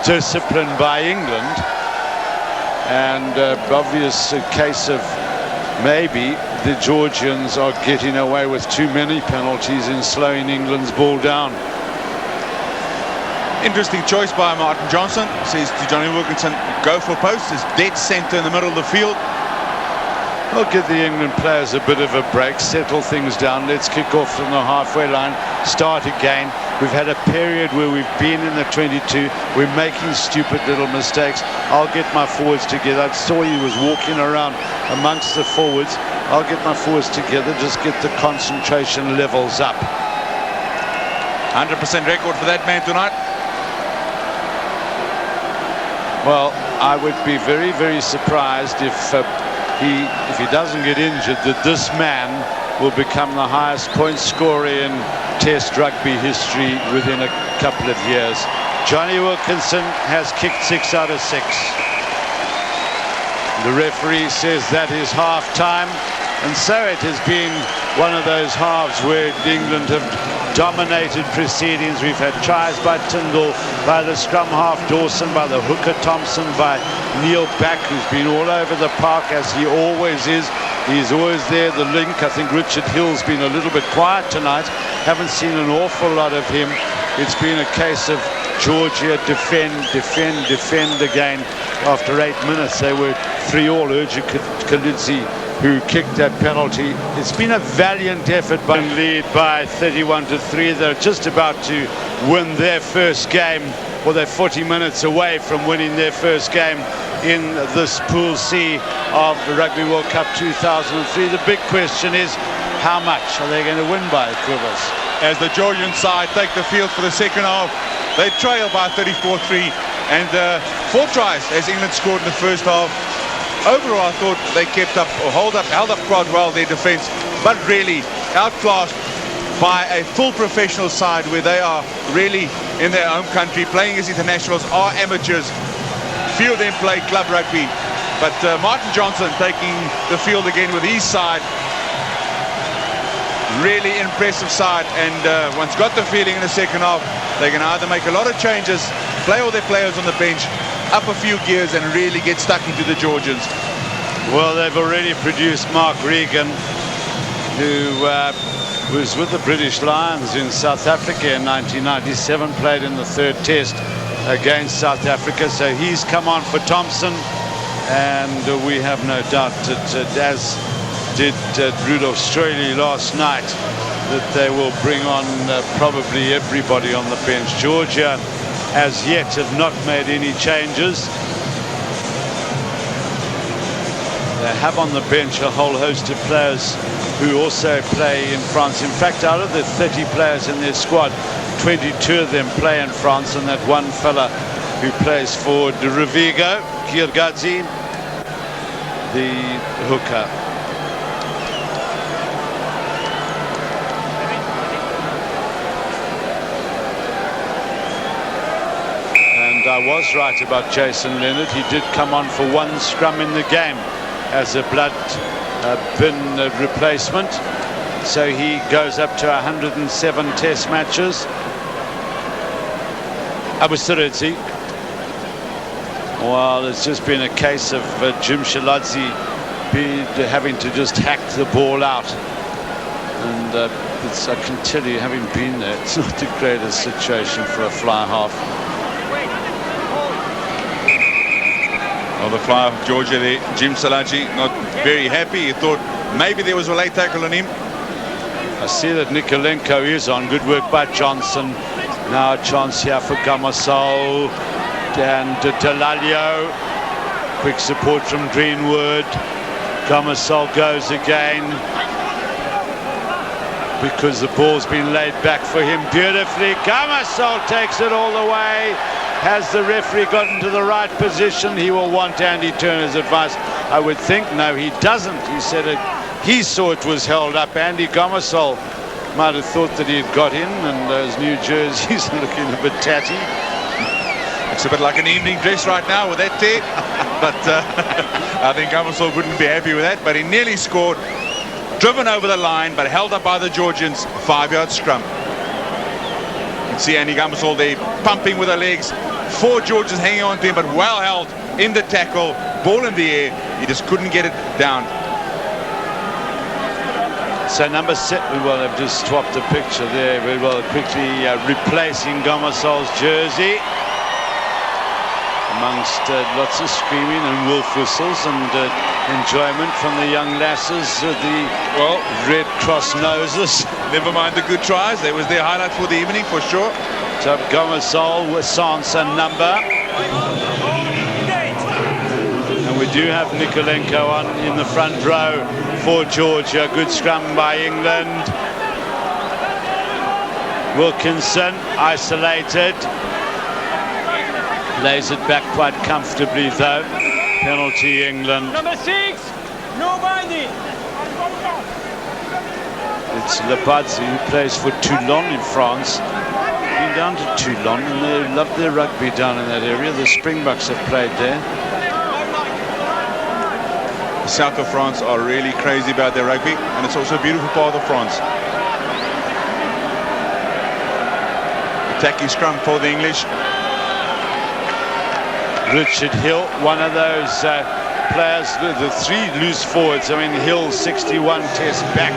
discipline by England. And obvious case of maybe the Georgians are getting away with too many penalties in slowing England's ball down. Interesting choice by Martin Johnson. Says to Johnny Wilkinson, go for post. It's dead centre in the middle of the field. I'll give the England players a bit of a break, settle things down. Let's kick off from the halfway line, start again. We've had a period where we've been in the 22. We're making stupid little mistakes. I'll get my forwards together. I saw he was walking around amongst the forwards. I'll get my forwards together, just get the concentration levels up. 100% record for that man tonight. Well, I would be very, very surprised if he doesn't get injured, that this man will become the highest point scorer in Test rugby history within a couple of years. Johnny Wilkinson has kicked 6 out of 6. The referee says that is half time, and so it has been one of those halves where England have dominated proceedings. We've had tries by Tyndall, by the scrum half Dawson, by the hooker Thompson, by Neil Back, who's been all over the park as he always is. He's always there, the link. I think Richard Hill's been a little bit quiet tonight. Haven't seen an awful lot of him. It's been a case of Georgia defend again. After 8 minutes, they were 3-all. Urju Kalidze, who kicked that penalty. It's been a valiant effort by lead by 31-3. They're just about to win their first game, or they're 40 minutes away from winning their first game in this Pool C of the Rugby World Cup 2003. The big question is, how much are they going to win by, Quivers? As the Georgian side take the field for the second half, they trail by 34-3, and 4 tries as England scored in the first half. Overall, I thought they kept up, or held up quite well their defence, but really outclassed by a full professional side where they are really in their home country, playing as internationals, are amateurs. Few of them play club rugby, but Martin Johnson taking the field again with his side. Really impressive side, and once got the feeling in the second half, they can either make a lot of changes, play all their players on the bench, up a few gears, and really get stuck into the Georgians. Well, they've already produced Mark Regan, who was with the British Lions in South Africa in 1997, played in the 3rd Test against South Africa, so he's come on for Thompson, and we have no doubt that as did Rudolf Streley last night, that they will bring on probably everybody on the bench. Georgia, as yet, have not made any changes. They have on the bench a whole host of players who also play in France. In fact, out of the 30 players in their squad, 22 of them play in France, and that one fella who plays for De Rovigo, Kirgadzi, the hooker. And I was right about Jason Leonard. He did come on for one scrum in the game as a blood bin replacement. So he goes up to 107 test matches. Abusirezi. Well, it's just been a case of Jim Shaladzi having to just hack the ball out. And I can tell you, having been there, it's not the greatest situation for a fly half. Well, the fly of Georgia there, Jim Salaji, not very happy. He thought maybe there was a late tackle on him. I see that Nikolenko is on. Good work by Johnson. Now a chance here for Gamasol and Delalio. Quick support from Greenwood. Gamasol goes again because the ball's been laid back for him beautifully. Gamasol takes it all the way. Has the referee gotten to the right position? He will want Andy Turner's advice, I would think. No, he doesn't. He said it. He saw it was held up. Andy Gamasol might have thought that he had got in, and those new jerseys are looking a bit tatty. It's a bit like an evening dress right now with that tear. But I think Gamasol wouldn't be happy with that. But he nearly scored. Driven over the line, but held up by the Georgians. 5-yard scrum. You can see Andy Gamasol there pumping with the legs. 4 Georgians hanging on to him, but well held in the tackle. Ball in the air. He just couldn't get it down. So number 7, well, they've just swapped the picture there. Very well, quickly replacing Gamasol's jersey. Amongst lots of screaming and wolf whistles and enjoyment from the young lasses, the Red Cross noses. Never mind the good tries. That was their highlight for the evening, for sure. So Gamasol with Sansa number. And we do have Nikolenko on in the front row for Georgia. Good scrum by England. Wilkinson isolated. Lays it back quite comfortably though. Penalty England. Number 6, no binding. It's Lepadzi who plays for Toulon in France. Been down to Toulon and they love their rugby down in that area. The Springboks have played there. The south of France are really crazy about their rugby, and it's also a beautiful part of France. Attacking scrum for the English. Richard Hill, one of those players, the 3 loose forwards. I mean, Hill 61 test, back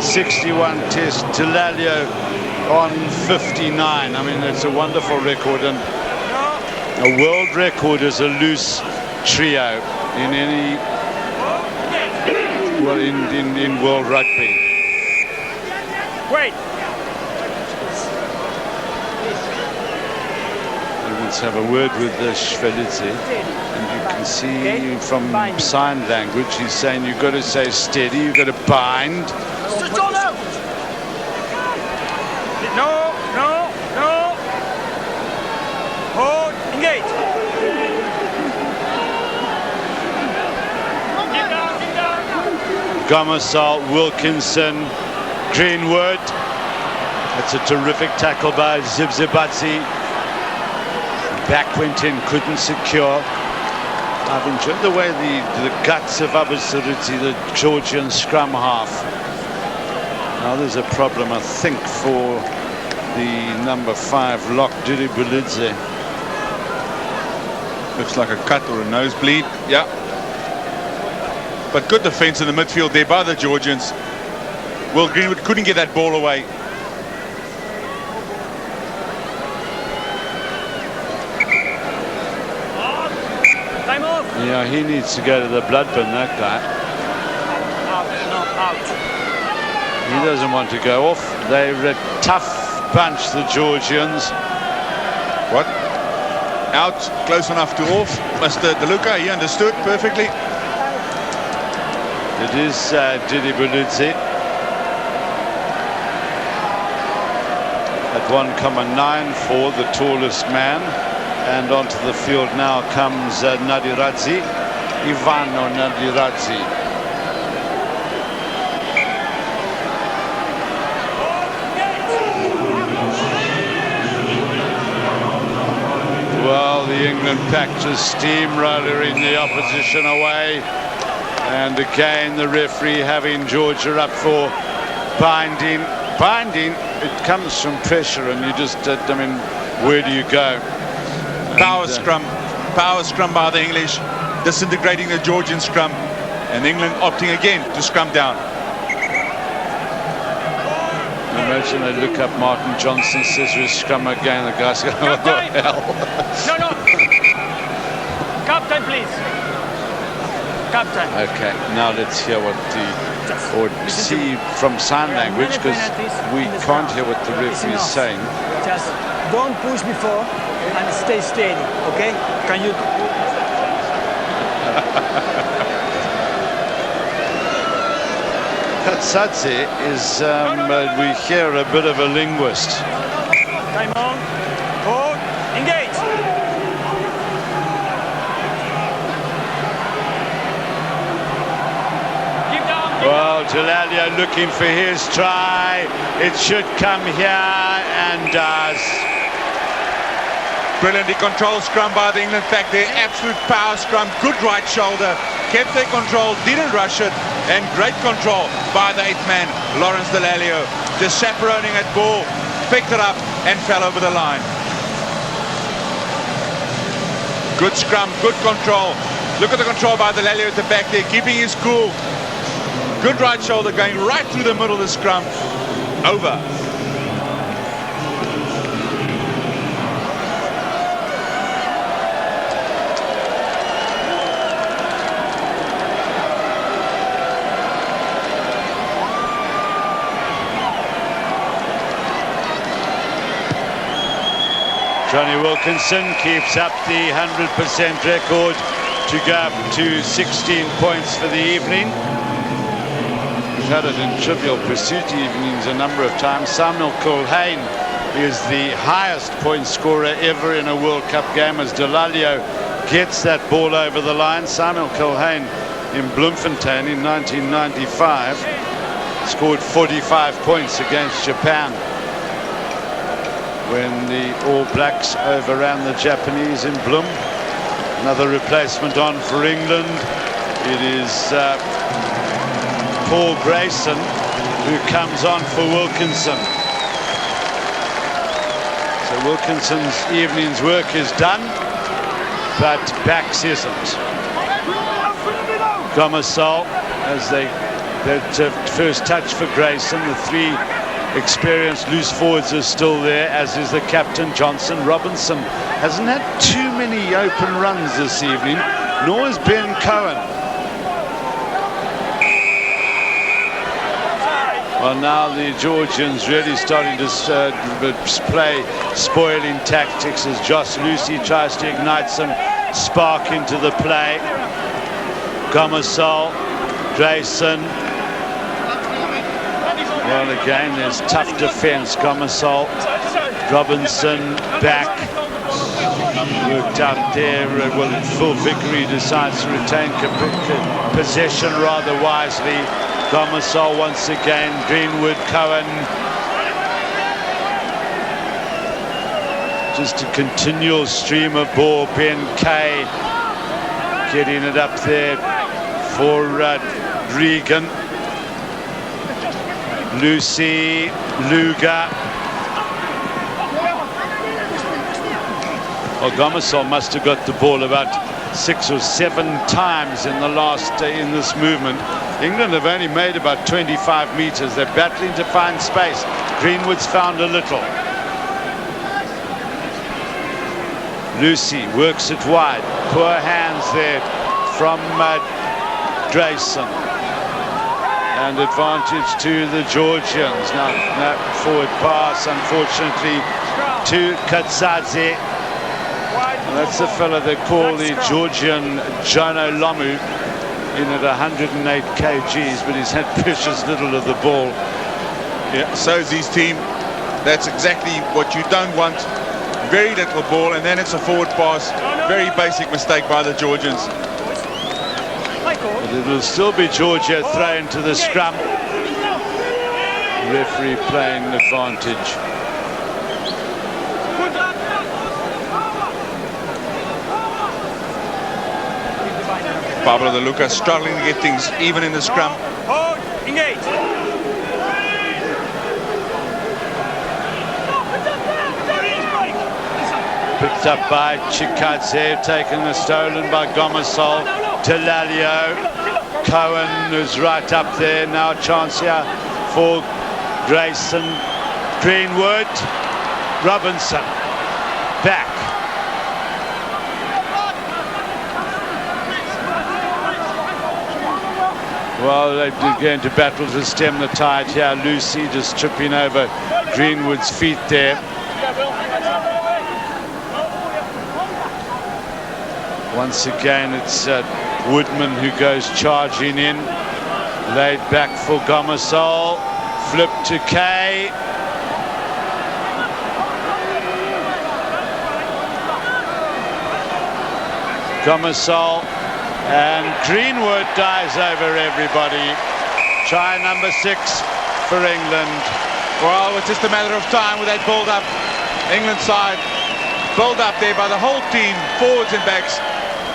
61 test, Delalio on 59. I mean, it's a wonderful record, and a world record is a loose trio in any, well, in world rugby. Wait. Let's have a word with Shvelidze, and you can see from sign language he's saying you've got to say steady, you've got to bind. No. Hold, engage. Gamasol, Wilkinson, Greenwood. That's a terrific tackle by Zibzibadze. Back went in, couldn't secure. I've enjoyed the way the guts of Abusirezi, the Georgian scrum half. Now there's a problem, I think, for the number 5 lock, Didi Bulidze. Looks like a cut or a nosebleed. Yeah. But good defense in the midfield there by the Georgians. Will Greenwood couldn't get that ball away. Yeah, he needs to go to the blood bin, that guy. Out. He doesn't want to go off. They're a tough bunch, the Georgians. What? Out, close enough to off. Mr. DeLuca, he understood perfectly. It is Didi Buludzi. At 1.9 for the tallest man. And onto the field now comes Nadiradzi. Ivano Nadiradzi. Well, the England pack just steamrollering the opposition away. And again, the referee having Georgia up for binding. Binding, it comes from pressure, and you just, I mean, where do you go? Power scrum by the English, disintegrating the Georgian scrum, and England opting again to scrum down. Imagine they look up Martin Johnson, says we scrum again, the guy's going, oh hell. No. Captain, please. Captain. Okay, now let's hear what or see from sign language, because we can't hear what the referee is saying. Just don't push before and stay steady, okay? Can you? Katsadze is, we hear, a bit of a linguist. Time on. Hold. Engage. Well, Jalalio looking for his try. It should come here, and does. Brilliantly controlled scrum by the England pack there. Absolute power scrum, good right shoulder. Kept their control, didn't rush it, and great control by the 8th man, Lawrence Dallaglio. Just chaperoning at ball, picked it up and fell over the line. Good scrum, good control. Look at the control by Dallaglio at the back there, keeping his cool. Good right shoulder going right through the middle of the scrum. Over. Johnny Wilkinson keeps up the 100% record to go up to 16 points for the evening. We've had it in Trivial Pursuit evenings a number of times. Samuel Culhane is the highest point scorer ever in a World Cup game as Dallaglio gets that ball over the line. Samuel Culhane in Bloemfontein in 1995 scored 45 points against Japan when the All Blacks overran the Japanese in Bloem. Another replacement on for England. It is Paul Grayson who comes on for Wilkinson. So Wilkinson's evening's work is done, but Bax isn't. Gomasol, as that first touch for Grayson. The three experienced loose forwards are still there, as is the captain, Johnson. Robinson hasn't had too many open runs this evening, nor has Ben Cohen. Well, now the Georgians really starting to play spoiling tactics as Josh Lucy tries to ignite some spark into the play. Gomasol, Grayson. Well, again, there's tough defence. Gomasol, Robinson back, worked out there. Well, Phil Vickery decides to retain possession rather wisely. Gomasol once again, Greenwood, Cohen. Just a continual stream of ball. Ben Kay getting it up there for Regan. Lucy, Luga. Well, Gomasol must have got the ball about 6 or 7 times in the last in this movement. England have only made about 25 meters. They're battling to find space. Greenwood's found a little. Lucy works it wide. Poor hands there from Grayson. and advantage to the Georgians. Now that forward pass, unfortunately, to Katsadze. That's the fella they call the Georgian Jono Lomu, in at 108 kgs, but he's had precious little of the ball. Yeah, so's his team. That's exactly what you don't want. Very little ball, and then it's a forward pass. Very basic mistake by the Georgians. But it will still be Georgia thrown to the scrum. Referee playing advantage. Pablo De Luca struggling to get things even in the scrum. Engage. Picked up by Chikadze, taken the stolen by Gomasol. Delalio, Cohen is right up there. Now a chance here for Grayson. Greenwood, Robinson, back. Well, they're going to battle to stem the tide here. Lucy just tripping over Greenwood's feet there. Once again, it's Woodman who goes charging in. Laid back for Gomasol. Flip to Kay. Gomasol. And Greenwood dives over everybody. Try number 6 for England. Well, it's just a matter of time with that build-up. England side build up there by the whole team, forwards and backs.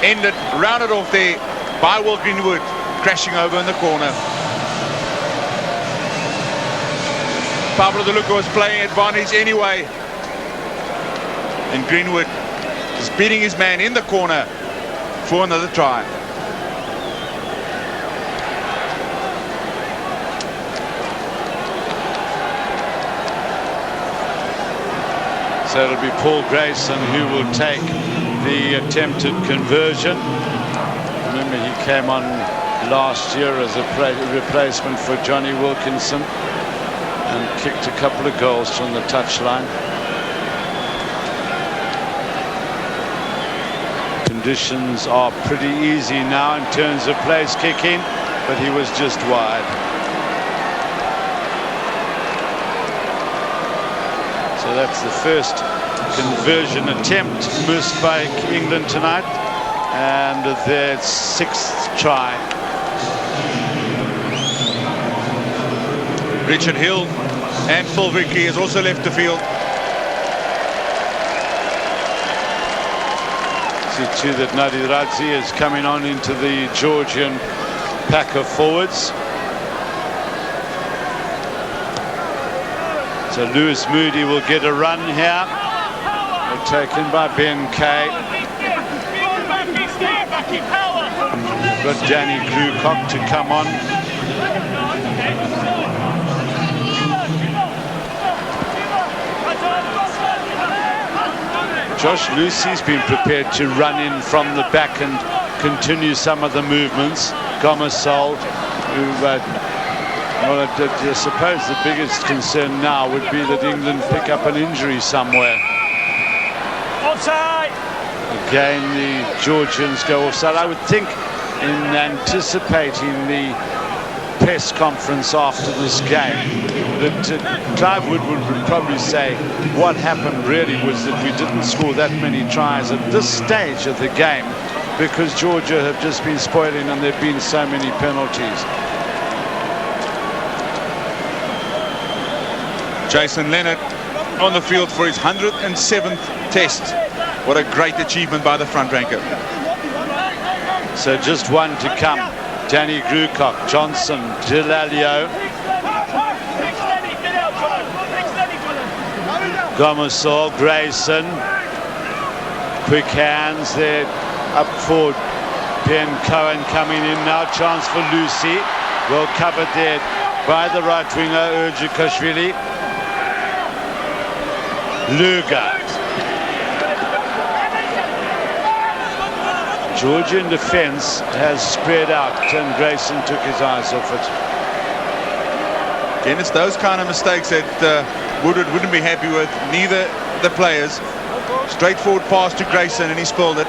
Ended, rounded off there by Will Greenwood, crashing over in the corner. Pablo De Luca was playing advantage anyway. And Greenwood is beating his man in the corner for another try. So it'll be Paul Grayson who will take the attempted conversion. Remember, he came on last year as a replacement for Johnny Wilkinson and kicked a couple of goals from the touchline. Conditions are pretty easy now in terms of place kicking, but he was just wide. So that's the first conversion attempt missed by England tonight, and their 6th try. Richard Hill and Phil Vicky has also left the field. See too that Nadiradze is coming on into the Georgian pack of forwards. So Lewis Moody will get a run here. Taken by Ben Kay. Got Danny Grewcock to come on. Josh Lucy's been prepared to run in from the back and continue some of the movements. Gomasol, who well, I suppose the biggest concern now would be that England pick up an injury somewhere. Offside. Again, the Georgians go offside. I would think, in anticipating the press conference after this game, that Clive Woodward would probably say what happened really was that we didn't score that many tries at this stage of the game because Georgia have just been spoiling and there have been so many penalties. Jason Leonard on the field for his 107th test. What a great achievement by the front ranker. So just one to come. Danny Grewcock, Johnson, Delalio, Gomasol, Grayson. Quick hands there up for Ben Cohen coming in now. Chance for Lucy. Well covered there by the right winger Urjikashvili. Luga. Georgian defence has spread out and Grayson took his eyes off it. Again, it's those kind of mistakes that wouldn't be happy with, neither the players. Straightforward pass to Grayson, and he spilled it.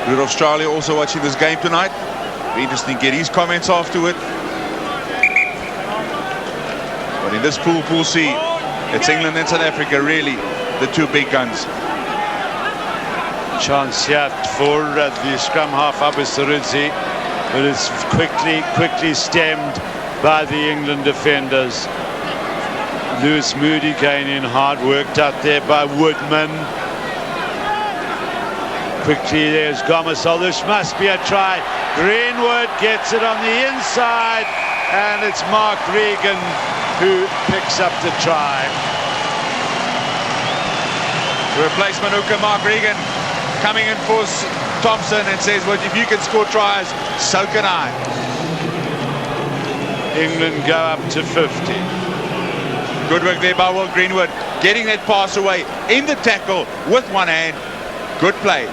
Good Australia also watching this game tonight. Be interesting to get his comments afterward. But in this Pool C, it's England and South Africa, really, the two big guns. Chance here for the scrum half, Abusarudzi, but it's quickly stemmed by the England defenders. Lewis Moody going in hard, worked out there by Woodman. Quickly, there's Gomasol. This must be a try. Greenwood gets it on the inside, and it's Mark Regan who picks up the try. The replacement hooker, Mark Regan, coming in for Thompson and says, well, if you can score tries, so can I. England go up to 50. Good work there by Will Greenwood, getting that pass away in the tackle with one hand. Good play.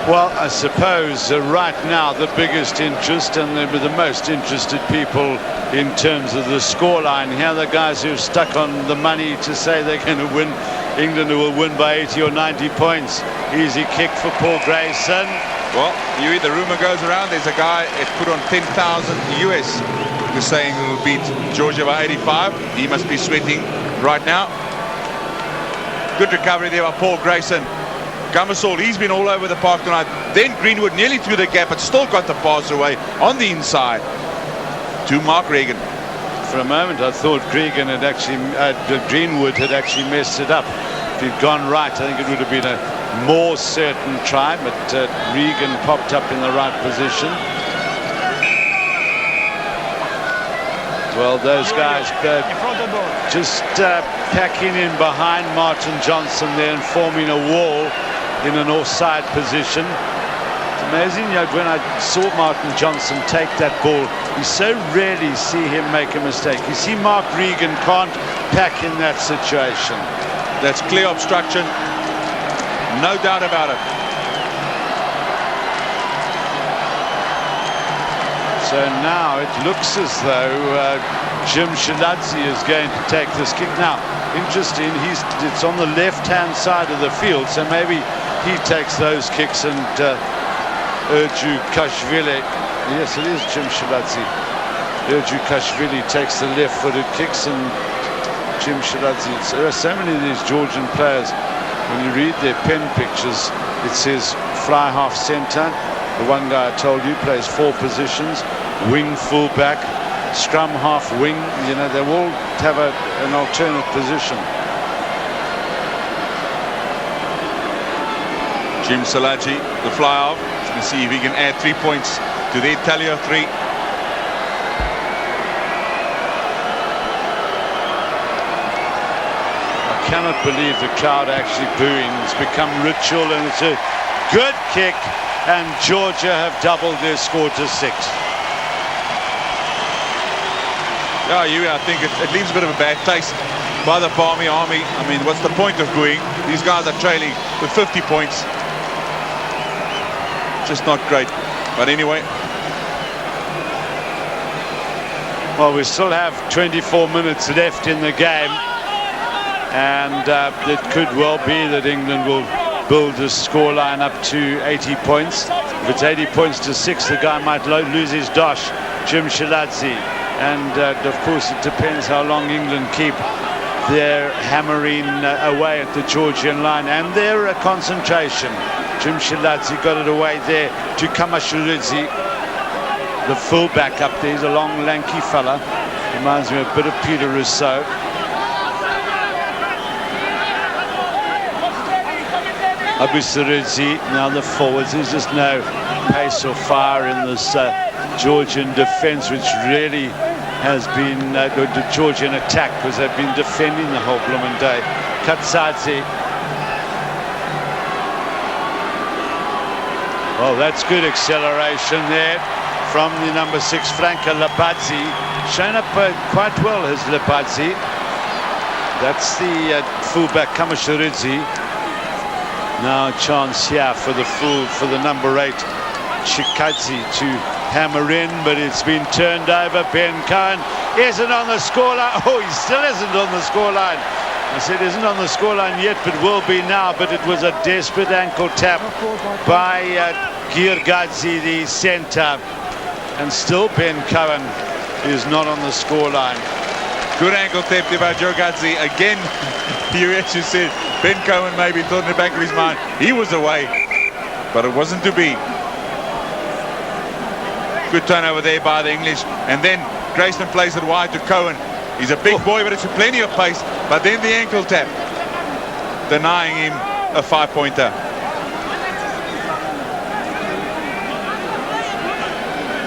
Well, I suppose right now the biggest interest and the most interested people in terms of the scoreline here, the guys who've stuck on the money to say they're going to win, England will win by 80 or 90 points. Easy kick for Paul Grayson. Well, the rumor goes around, there's a guy that put on 10,000 US who's saying he will beat Georgia by 85. He must be sweating right now. Good recovery there by Paul Grayson. Gomasol, he's been all over the park tonight. Then Greenwood nearly through the gap, but still got the pass away on the inside to Mark Regan. For a moment, I thought Greenwood had actually messed it up. If he'd gone right, I think it would have been a more certain try, but Regan popped up in the right position. Well, those guys just packing in behind Martin Johnson there and forming a wall in an offside position. It's amazing, when I saw Martin Johnson take that ball, you so rarely see him make a mistake. You see Mark Regan can't pack in that situation. That's clear obstruction, no doubt about it. So now it looks as though Jim Shiladze is going to take this kick. Now, interesting, it's on the left-hand side of the field, so maybe he takes those kicks and Urju Kashvili, yes, it is Jim Shiladze. Urju Kashvili takes the left-footed kicks and Jim Shiladze. There are so many of these Georgian players, when you read their pen pictures, it says fly half centre. The one guy I told you plays 4 positions, wing fullback, scrum half wing. They all have an alternate position. Jim Shiladze, the fly off. He's going to see if he can add 3 points to their tally of 3. I cannot believe the crowd actually booing. It's become ritual, and it's a good kick, and Georgia have doubled their score to 6. Yeah, I think it leaves a bit of a bad taste by the Palmy Army. I mean, what's the point of booing? These guys are trailing with 50 points. Just not great. But anyway. Well, we still have 24 minutes left in the game. And it could well be that England will build a scoreline up to 80 points. If it's 80 points to 6, the guy might lose his dosh, Jim Shiladze. And of course, it depends how long England keep their hammering away at the Georgian line and their concentration. Jim Shiladze got it away there to Kamashulidze, the fullback up there. He's a long, lanky fella. Reminds me a bit of Peter Rousseau. Abusarudzi, now the forwards. There's just no pace or fire in this Georgian defence, which really has been the Georgian attack, because they've been defending the whole blooming day. Katsadze. Oh, that's good acceleration there. from the number 6, Franca Lapazzi. Shown up quite well, has Lapazzi. That's the fullback, Kamasharidzi. Now a chance here for the number 8, Chikadze, to hammer in, but it's been turned over. Ben Cohen isn't on the scoreline. Oh, he still isn't on the scoreline. I said isn't on the scoreline yet, but will be now. But it was a desperate ankle tap by Girgadze, the centre. And still Ben Cohen is not on the scoreline. Good ankle tap by Girgadze. Again, you actually said Ben Cohen maybe thought in the back of his mind he was away, but it wasn't to be. Good turnover there by the English. And then Grayson plays it wide to Cohen. He's a big boy, but it's plenty of pace. But then the ankle tap, denying him a 5-pointer.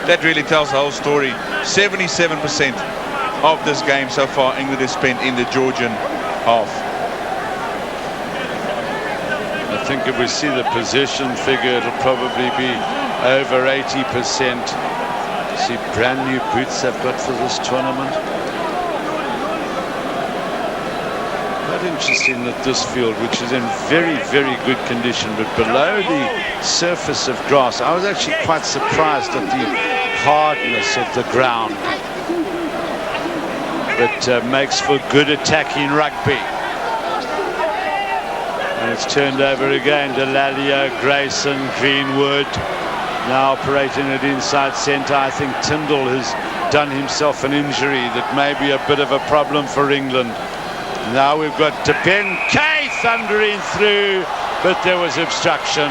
That really tells the whole story. 77% of this game so far England has spent in the Georgian half. I think if we see the possession figure, it'll probably be over 80%. See brand new boots they've got for this tournament. Quite interesting that this field, which is in very, very good condition, but below the surface of grass, I was actually quite surprised at the hardness of the ground. But makes for good attacking rugby. And it's turned over again. Delalio, Grayson, Greenwood. Now operating it inside centre. I think Tyndall has done himself an injury that may be a bit of a problem for England. Now we've got Ben Kay thundering through, but there was obstruction.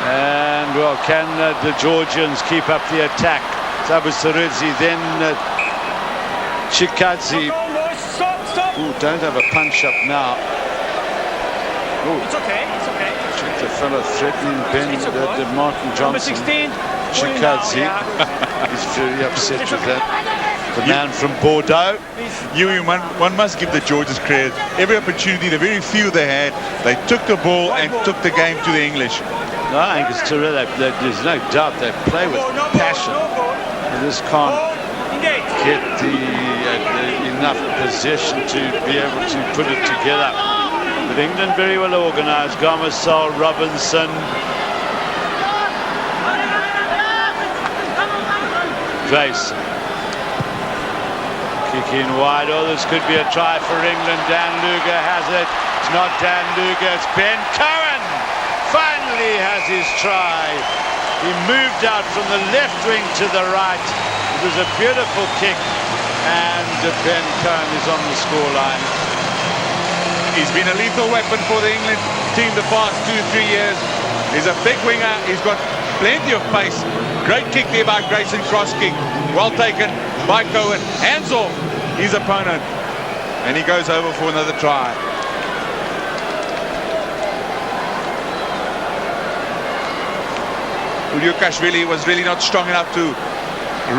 And well, can the Georgians keep up the attack? Sabusaridze, then Chikadze. Ooh, don't have a punch up now. Ooh. It's okay, it's okay. The fellow threatening Ben, Martin Johnson. Chikadze. He's very upset with that. The man from Bordeaux. One must give the Georgians credit. Every opportunity, the very few they had, they took the ball and took the game to the English. No, I think it's terrific. There's no doubt they play with passion. They just can't get enough possession to be able to put it together. But England very well organised. Gomersall, Robinson. Grayson. Kicking wide. Oh, this could be a try for England. Dan Luger has it. It's not Dan Luger, it's Ben Cohen. Finally has his try. He moved out from the left wing to the right. It was a beautiful kick, and Ben Cohen is on the scoreline. He's been a lethal weapon for the England team the past 2-3 years. He's a big winger. He's got plenty of pace. Great kick there by Grayson, cross kick. Well taken by Cohen. Hands off his opponent. And he goes over for another try. Uliukashvili was really not strong enough to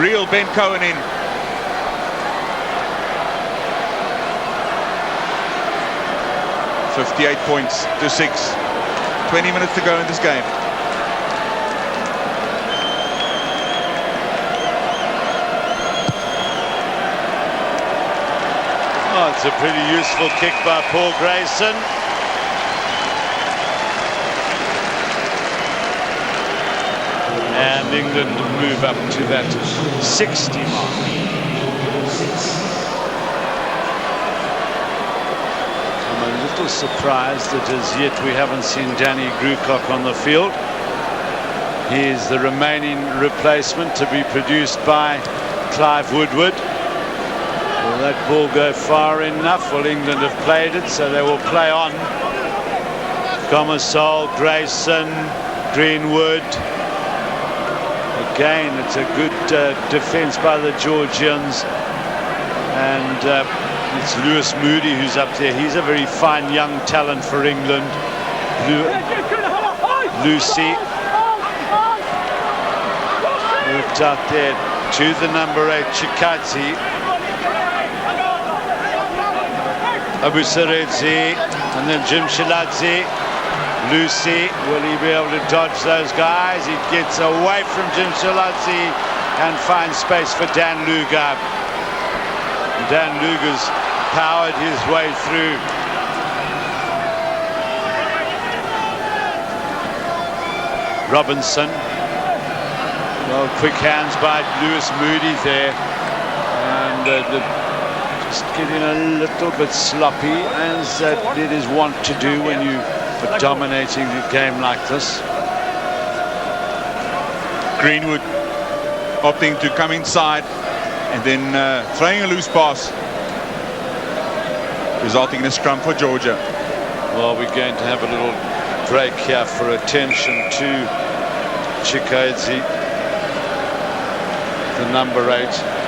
reel Ben Cohen in. $58 points to 6. 20 minutes to go in this game. Oh, it's a pretty useful kick by Paul Grayson. And England move up to that 60 mark. I'm a little surprised that as yet we haven't seen Danny Grucock on the field. He is the remaining replacement to be produced by Clive Woodward. Will that ball go far enough? Well, England have played it, so they will play on. Gomersall, Grayson, Greenwood. Again, it's a good defence by the Georgians. And it's Lewis Moody who's up there. He's a very fine young talent for England. Lucy. Moved out there to the number 8, Chikadze. Abusaredze. And then Jim Shiladze. Lucy, will he be able to dodge those guys? He gets away from Jim Shiladze and finds space for Dan Luger. Dan Luger's powered his way through. Robinson. Well, quick hands by Lewis Moody there. And just getting a little bit sloppy, as it is wont to do when you are dominating the game like this. Greenwood opting to come inside and then throwing a loose pass, resulting in a scrum for Georgia. Well, we're going to have a little break here for attention to Chikadze, the number 8.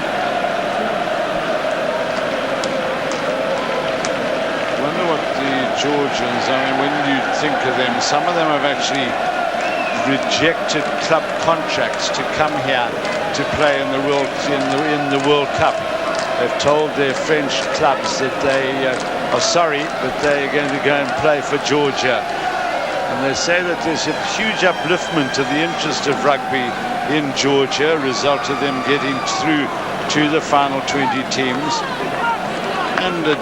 Georgians, I mean, when you think of them, some of them have actually rejected club contracts to come here to play in the World Cup. They've told their French clubs that they are sorry, but they're going to go and play for Georgia. And they say that there's a huge upliftment of the interest of rugby in Georgia, result of them getting through to the final 20 teams. And a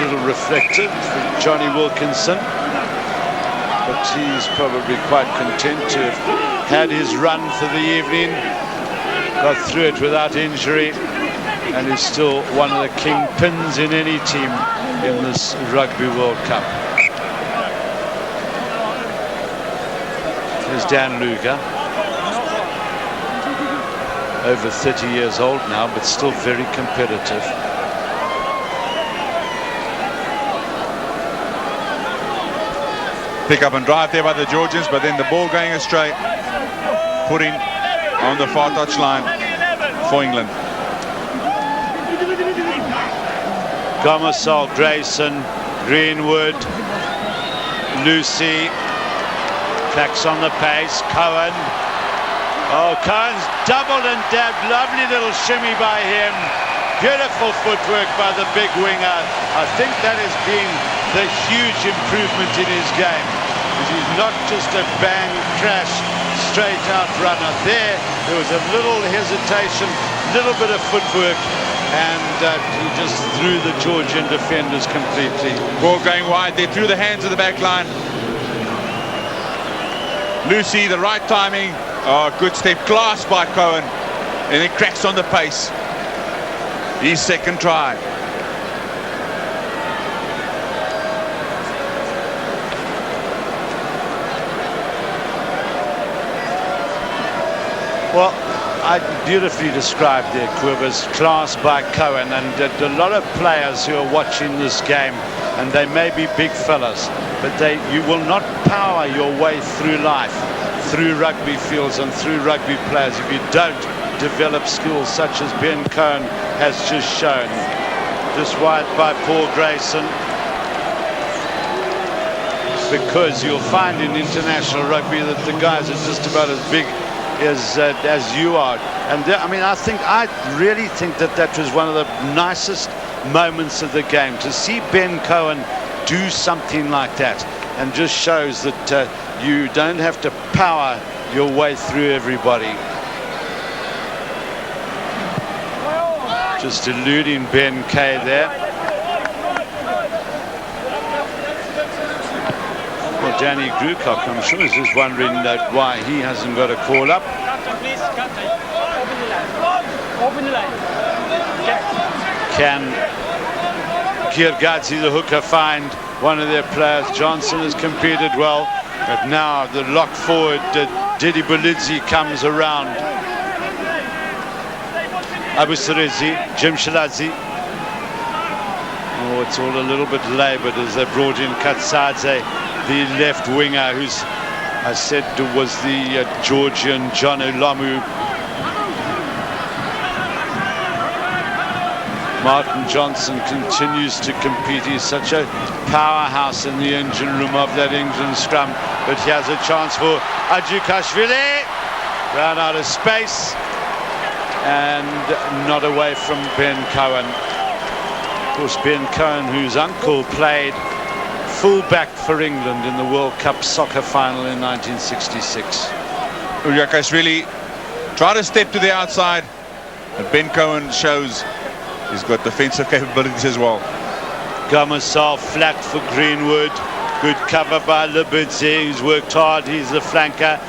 little reflected for Johnny Wilkinson, but he's probably quite content to have had his run for the evening, got through it without injury, and is still one of the kingpins in any team in this Rugby World Cup. Here's Dan Luger, over 30 years old now, but still very competitive. Pick up and drive there by the Georgians, but then the ball going astray, put in on the far touch line for England. Gomersall, Grayson, Greenwood, Lucy, cracks on the pace, Cohen. Oh, Cohen's doubled and dabbed, lovely little shimmy by him. Beautiful footwork by the big winger. I think that has been the huge improvement in his game. He's not just a bang, crash, straight out runner. There was a little hesitation, little bit of footwork, and he just threw the Georgian defenders completely. Ball going wide there through the hands of the back line. Lucy, the right timing. Oh, good step, class by Cohen, and it cracks on the pace. His second try. Well, I beautifully described their quivers, class by Cohen, and a lot of players who are watching this game, and they may be big fellas, but you will not power your way through life, through rugby fields and through rugby players if you don't develop skills such as Ben Cohen has just shown. Just wide by Paul Grayson, because you'll find in international rugby that the guys are just about as big as you are. And I really think that was one of the nicest moments of the game, to see Ben Cohen do something like that, and just shows that you don't have to power your way through everybody. Just eluding Ben K there. Well, Danny Grukok, I'm sure, is just wondering why he hasn't got a call up. Can Kirgadze, the hooker, find one of their players? Johnson has competed well, but now the lock forward, Didi Bolidze, comes around. Abu Serezi, Jim Shiladze. Oh, it's all a little bit laboured as they brought in Katsadze, the left winger, who's, I said, was the Georgian John Ulamu. Martin Johnson continues to compete. He's such a powerhouse in the engine room of that England scrum. But he has a chance for Ajukashvili. Ran out of space and not away from Ben Cohen. Of course, Ben Cohen, whose uncle played full-back for England in the World Cup soccer final in 1966. Uriaka's really tried to step to the outside, and Ben Cohen shows he's got defensive capabilities as well. Gomersall flanked for Greenwood. Good cover by Libidze, who's worked hard. He's the flanker.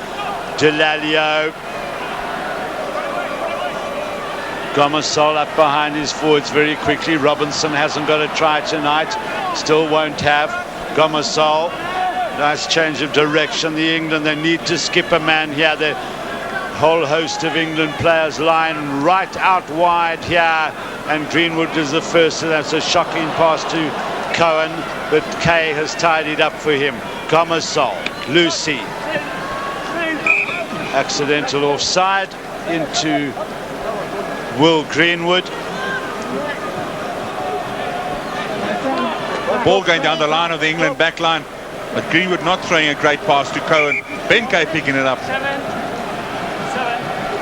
Delalio. Gomersall up behind his forwards very quickly. Robinson hasn't got a try tonight. Still won't have. Gomersall. Nice change of direction. The England, they need to skip a man here. The whole host of England players line right out wide here. And Greenwood is the first. So that's a shocking pass to Cohen. But Kay has tidied up for him. Gomersall. Lucy. Accidental offside into Will Greenwood. Ball going down the line of the England back line, but Greenwood not throwing a great pass to Cohen. Ben Kay picking it up.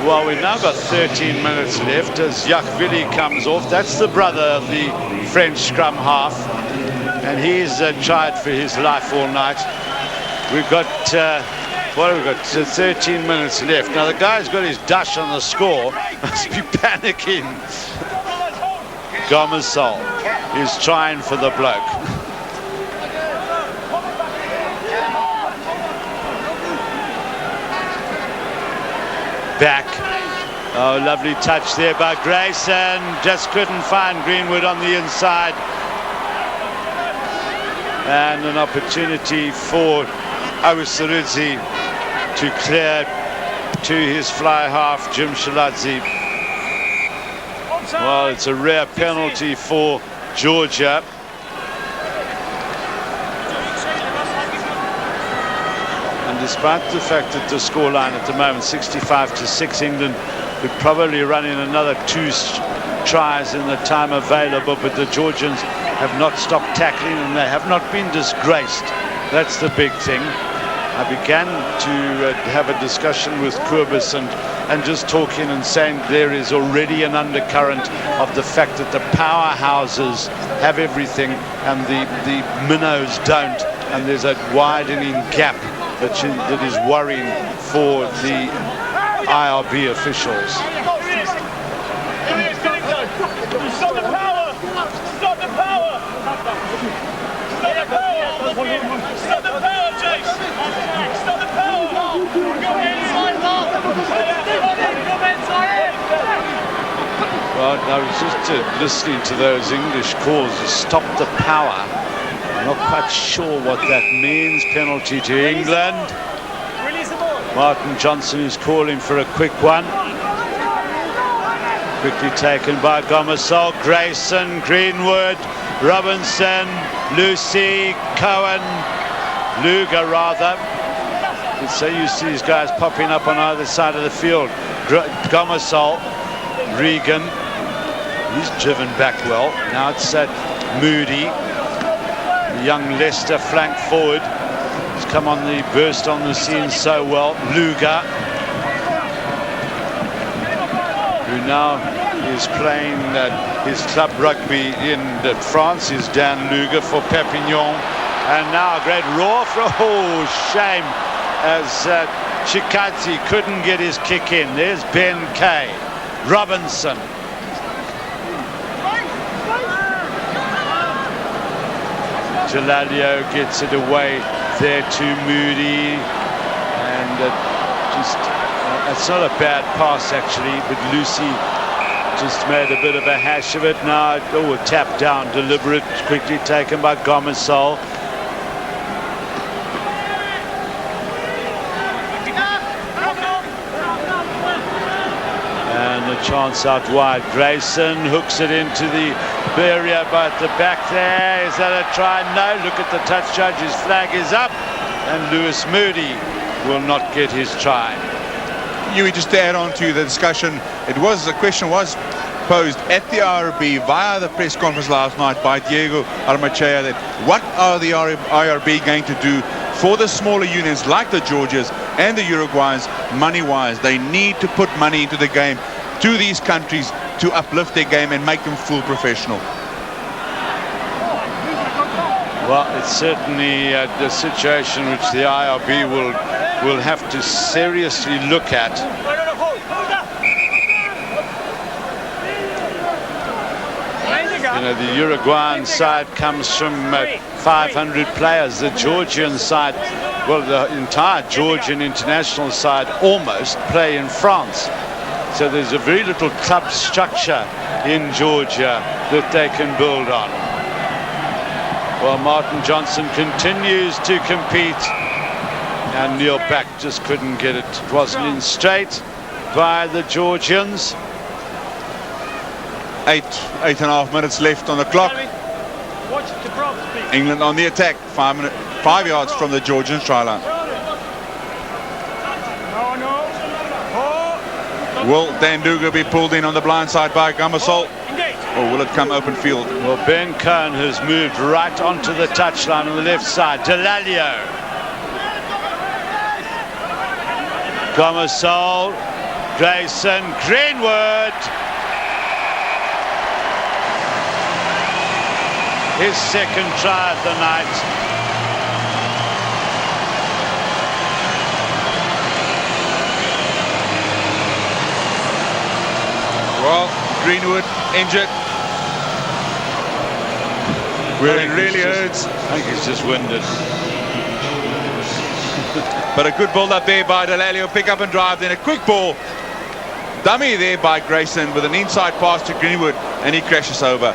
Well, we've now got 13 minutes left as Yakvili comes off. That's the brother of the French scrum half, and he's tried for his life all night. We've got what have we got? 13 minutes left. Now the guy's got his dash on the score. Must be panicking. Gomersall is trying for the bloke. Back. Oh, lovely touch there by Grayson. Just couldn't find Greenwood on the inside. And an opportunity for Awusaridze to clear to his fly half, Jim Shaladze. Well, it's a rare penalty for Georgia. And despite the fact that the scoreline at the moment, 65-6, England could probably run in another 2 tries in the time available, but the Georgians have not stopped tackling and they have not been disgraced. That's the big thing. I began to have a discussion with Kurbis and just talking and saying there is already an undercurrent of the fact that the powerhouses have everything and the minnows don't, and there's a widening gap that is worrying for the IRB officials. Stop the power! Stop the power! Stop the power! Stop the power, Jace! Stop the power! Go inside, Mark! Go inside! Well, I was just listening to those English calls, stop the power. I'm not quite sure what that means. Penalty to England. Martin Johnson is calling for a quick one. Quickly taken by Gomersall, Grayson, Greenwood, Robinson, Lucy, Cohen, Luger rather. And so you see these guys popping up on either side of the field. Gomersall, Regan, he's driven back well. Now it's Moody, the young Leicester flank forward. He's come on the burst on the scene so well. Luger, who now is playing his club rugby in France, is Dan Luger for Perpignan. And now a great roar for, oh, shame, as Chikadze couldn't get his kick in. There's Ben Kay. Robinson. Delalio gets it away there to Moody. And it's not a bad pass actually, but Lucy just made a bit of a hash of it. Now, a tap down, deliberate, quickly taken by Gomersall. And a chance out wide. Grayson hooks it into the barrier, but the back there, is that a try? No, look at the touch judge, his flag is up, and Lewis Moody will not get his try. You just to add on to the discussion, the question was posed at the IRB via the press conference last night by Diego Armachea, that what are the IRB going to do for the smaller unions like the Georgias and the Uruguayans money-wise? They need to put money into the game to these countries to uplift their game and make them full professional. Well, it's certainly the situation which the IRB will have to seriously look at. You know, the Uruguayan side comes from 500 players. The Georgian side, well, the entire Georgian international side almost play in France. So there's a very little club structure in Georgia that they can build on. Well, Martin Johnson continues to compete, and Neil Back just couldn't get it. It wasn't in straight by the Georgians. 8.5 minutes left on the clock. England on the attack, 5 yards from the Georgians' try line. Will Dan Luger be pulled in on the blind side by Gamasol, or will it come open field? Well, Ben Cohn has moved right onto the touchline on the left side. Delalio. Gamasol, Grayson, Greenwood. His second try of the night. Well, Greenwood injured. Where it really hurts. I think he's just winded. But a good build-up there by Delalio. Pick up and drive. Then a quick ball. Dummy there by Grayson with an inside pass to Greenwood, and he crashes over.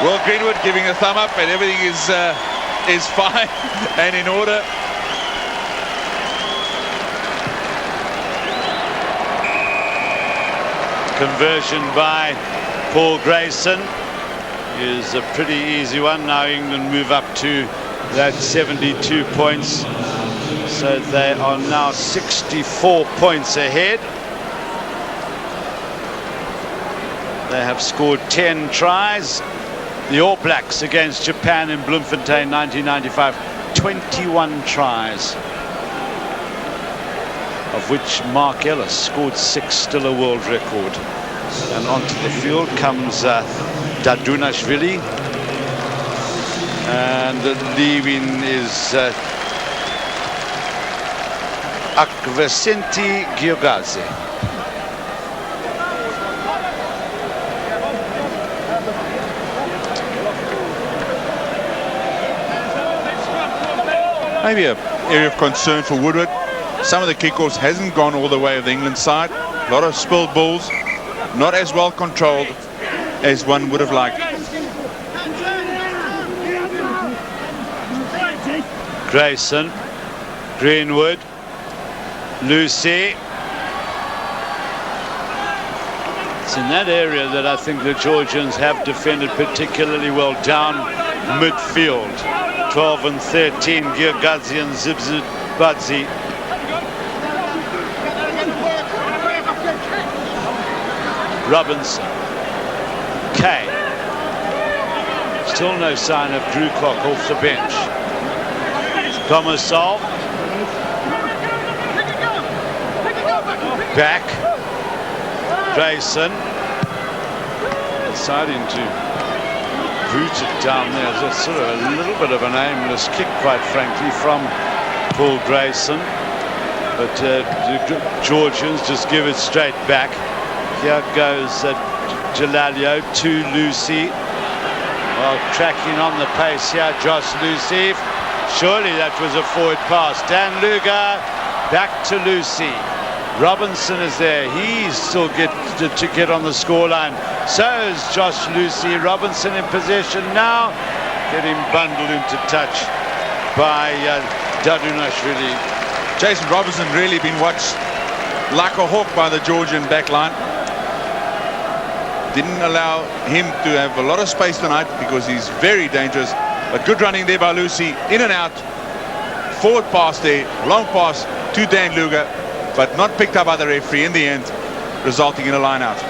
Well, Greenwood giving a thumb up, and everything is fine and in order. Conversion by Paul Grayson is a pretty easy one. Now England move up to that 72 points. So they are now 64 points ahead. They have scored 10 tries. The All Blacks against Japan in Bloemfontein 1995, 21 tries, of which Mark Ellis scored 6, still a world record. And onto the field comes Dadunashvili, and the leaving is Akvesenti Giogazi. Maybe an area of concern for Woodward. Some of the kickoffs hasn't gone all the way of the England side. A lot of spilled balls, not as well controlled as one would have liked. Grayson, Greenwood, Lucy. It's in that area that I think the Georgians have defended particularly well, down midfield. 12 and 13, Giogazi and Zibzibadze. Robinson, Kay. Still no sign of Drewcock off the bench. Gamasol. Back. Grayson. Deciding to boot it down there. It's a sort of a little bit of an aimless kick, quite frankly, from Paul Grayson. But the Georgians just give it straight back. Here goes Delalio to Lucy. Well, tracking on the pace here, Josh Lucy. Surely that was a forward pass. Dan Luger back to Lucy. Robinson is there. He's still to get on the scoreline. So is Josh Lucy. Robinson in possession now. Getting bundled into touch by Dadunashvili. Jason Robinson really been watched like a hawk by the Georgian backline. Didn't allow him to have a lot of space tonight because he's very dangerous. But good running there by Lucy. In and out. Forward pass there. Long pass to Dan Luger. But not picked up by the referee in the end, resulting in a line out.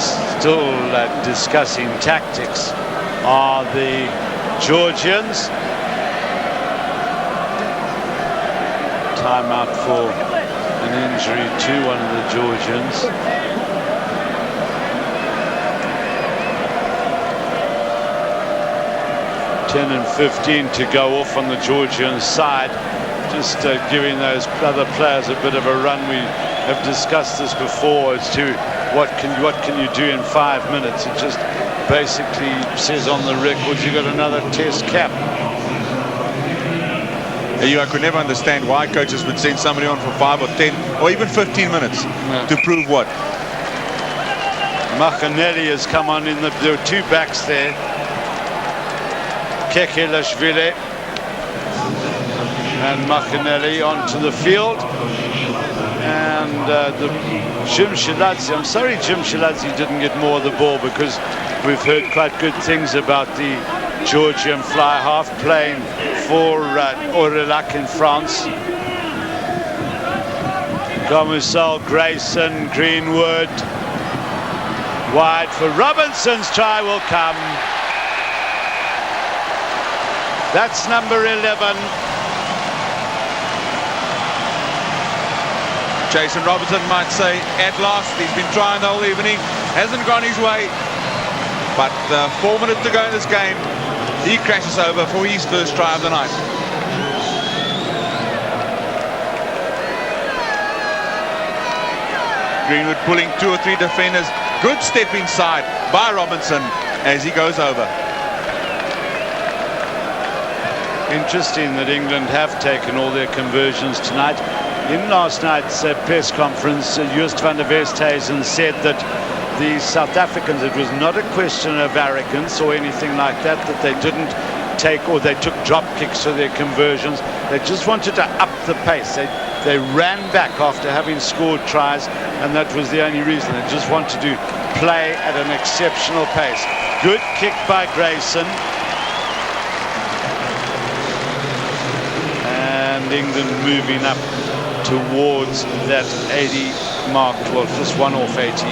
just still discussing tactics are the Georgians. Timeout for an injury to one of the Georgians. Ten and 15 to go off on the Georgian side. Just giving those other players a bit of a run. We have discussed this before as to what can you do in 5 minutes. It just basically says on the record you got another test cap. I could never understand why coaches would send somebody on for 5 or 10 or even 15 minutes to prove what. Machinelli has come on in there were two backs there. Kekelashvili and Machinelli onto the field. And the Jim Shiladze, I'm sorry Jim Shiladze didn't get more of the ball, because we've heard quite good things about the Georgian fly half playing for Aurillac in France. Gomusal, Grayson, Greenwood. Wide for Robinson's try will come. That's number 11. Jason Robinson might say, at last, he's been trying the whole evening, hasn't gone his way. But 4 minutes to go in this game, he crashes over for his first try of the night. Greenwood pulling 2 or 3 defenders. Good step inside by Robinson as he goes over. Interesting that England have taken all their conversions tonight. In last night's press conference, Joost van der Westhuizen said that the South Africans, it was not a question of arrogance or anything like that, that they didn't take, or they took drop kicks for their conversions. They just wanted to up the pace. They ran back after having scored tries, and that was the only reason. They just wanted to play at an exceptional pace. Good kick by Grayson. And England moving up towards that 80 mark, well, just one off 80.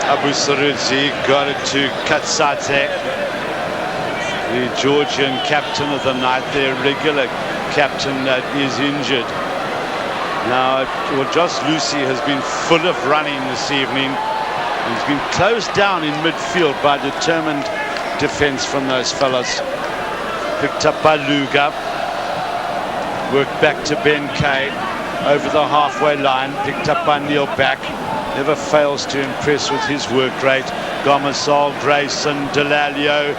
Abu Sarudzi got it to Katsadze, the Georgian captain of the night, their regular captain that is injured. Now, well, Josh Lucy has been full of running this evening. He's been closed down in midfield by determined defense from those fellas. Picked up by Luga. Worked back to Ben Kay over the halfway line. Picked up by Neil Back. Never fails to impress with his work rate. Gomusal, Grayson, Delalio,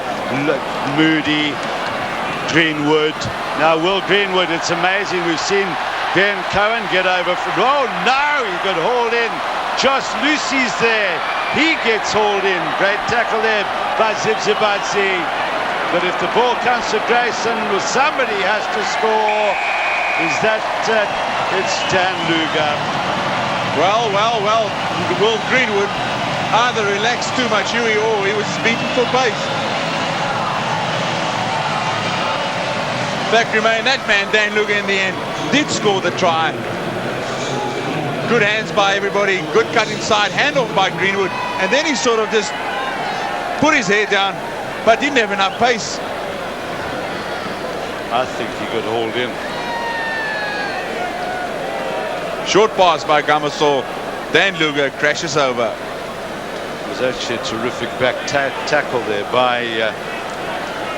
Moody, Greenwood. Now, Will Greenwood, it's amazing. We've seen Ben Cohen get over from, oh no, he got hauled in. Josh Lucy's there. He gets hauled in. Great tackle there by Zibzibadze. But if the ball comes to Grayson, well, somebody has to score. Is that, it's Dan Luga. Well, Will Greenwood either relaxed too much, Huey, or he was beaten for pace. Fact remain, that man, Dan Luga, in the end, did score the try. Good hands by everybody, good cut inside, hand off by Greenwood, and then he sort of just put his head down, but didn't have enough pace. I think he got hauled in. Short pass by Gomusal. Dan Luga crashes over. It was actually a terrific back tackle there by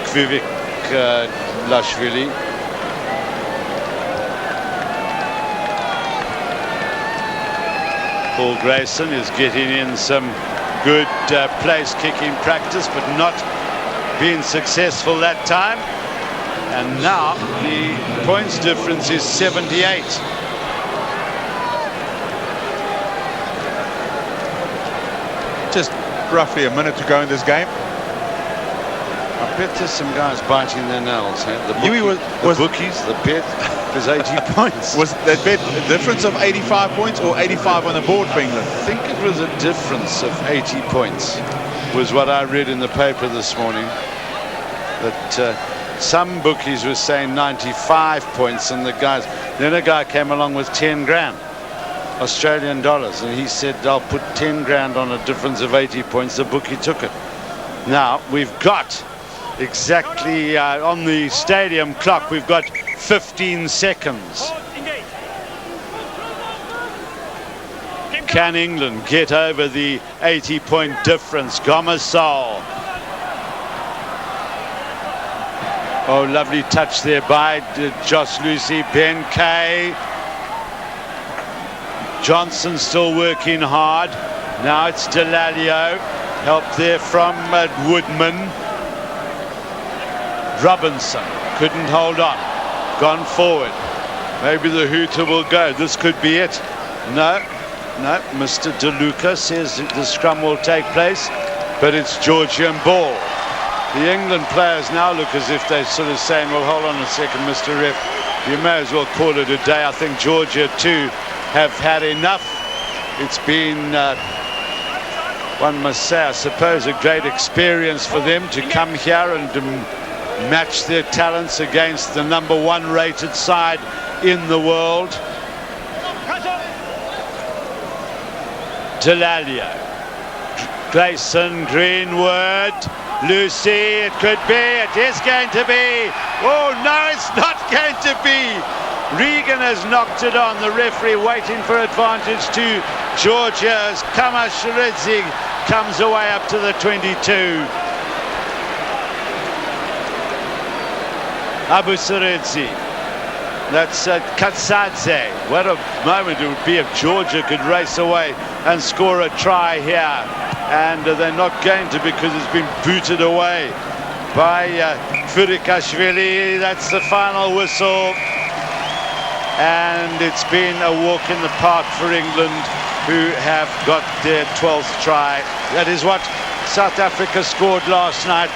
Kvivik Lashvili. Paul Grayson is getting in some good place kicking practice, but not being successful that time. And now the points difference is 78. Just roughly a minute to go in this game. bet there's some guys biting their nails. Hey? The bookies, the bet was 80 points. Was that bet a difference of 85 points or 85 on the board for England? I think it was a difference of 80 points, was what I read in the paper this morning. That some bookies were saying 95 points, and then a guy came along with 10 grand. Australian dollars, and he said, I'll put 10 grand on a difference of 80 points. The bookie took it. Now we've got exactly on the stadium clock, we've got 15 seconds. Can England get over the 80-point difference? Gomersall. Oh, lovely touch there by Josh Lucy. Ben Kay. Johnson still working hard. Now it's Delalio. Help there from Woodman. Robinson couldn't hold on. Gone forward. Maybe the hooter will go. This could be it. No. Mr. DeLuca says the scrum will take place, but it's Georgian ball. The England players now look as if they're sort of saying, well, hold on a second, Mr. Ref. You may as well call it a day. I think Georgia too have had enough. It's been, one must say, I suppose, a great experience for them to come here and match their talents against the #1 rated side in the world. Delalio, Grayson, Greenwood, Lucy, it could be, it is going to be. Oh no, it's not going to be. Regan has knocked it on. The referee waiting for advantage to Georgia as Kamashridze comes away up to the 22. Abusaridze. That's Katsadze. What a moment it would be if Georgia could race away and score a try here. And they're not going to, because it's been booted away by Furikashvili. That's the final whistle. And it's been a walk in the park for England, who have got their 12th try. That is what South Africa scored last night.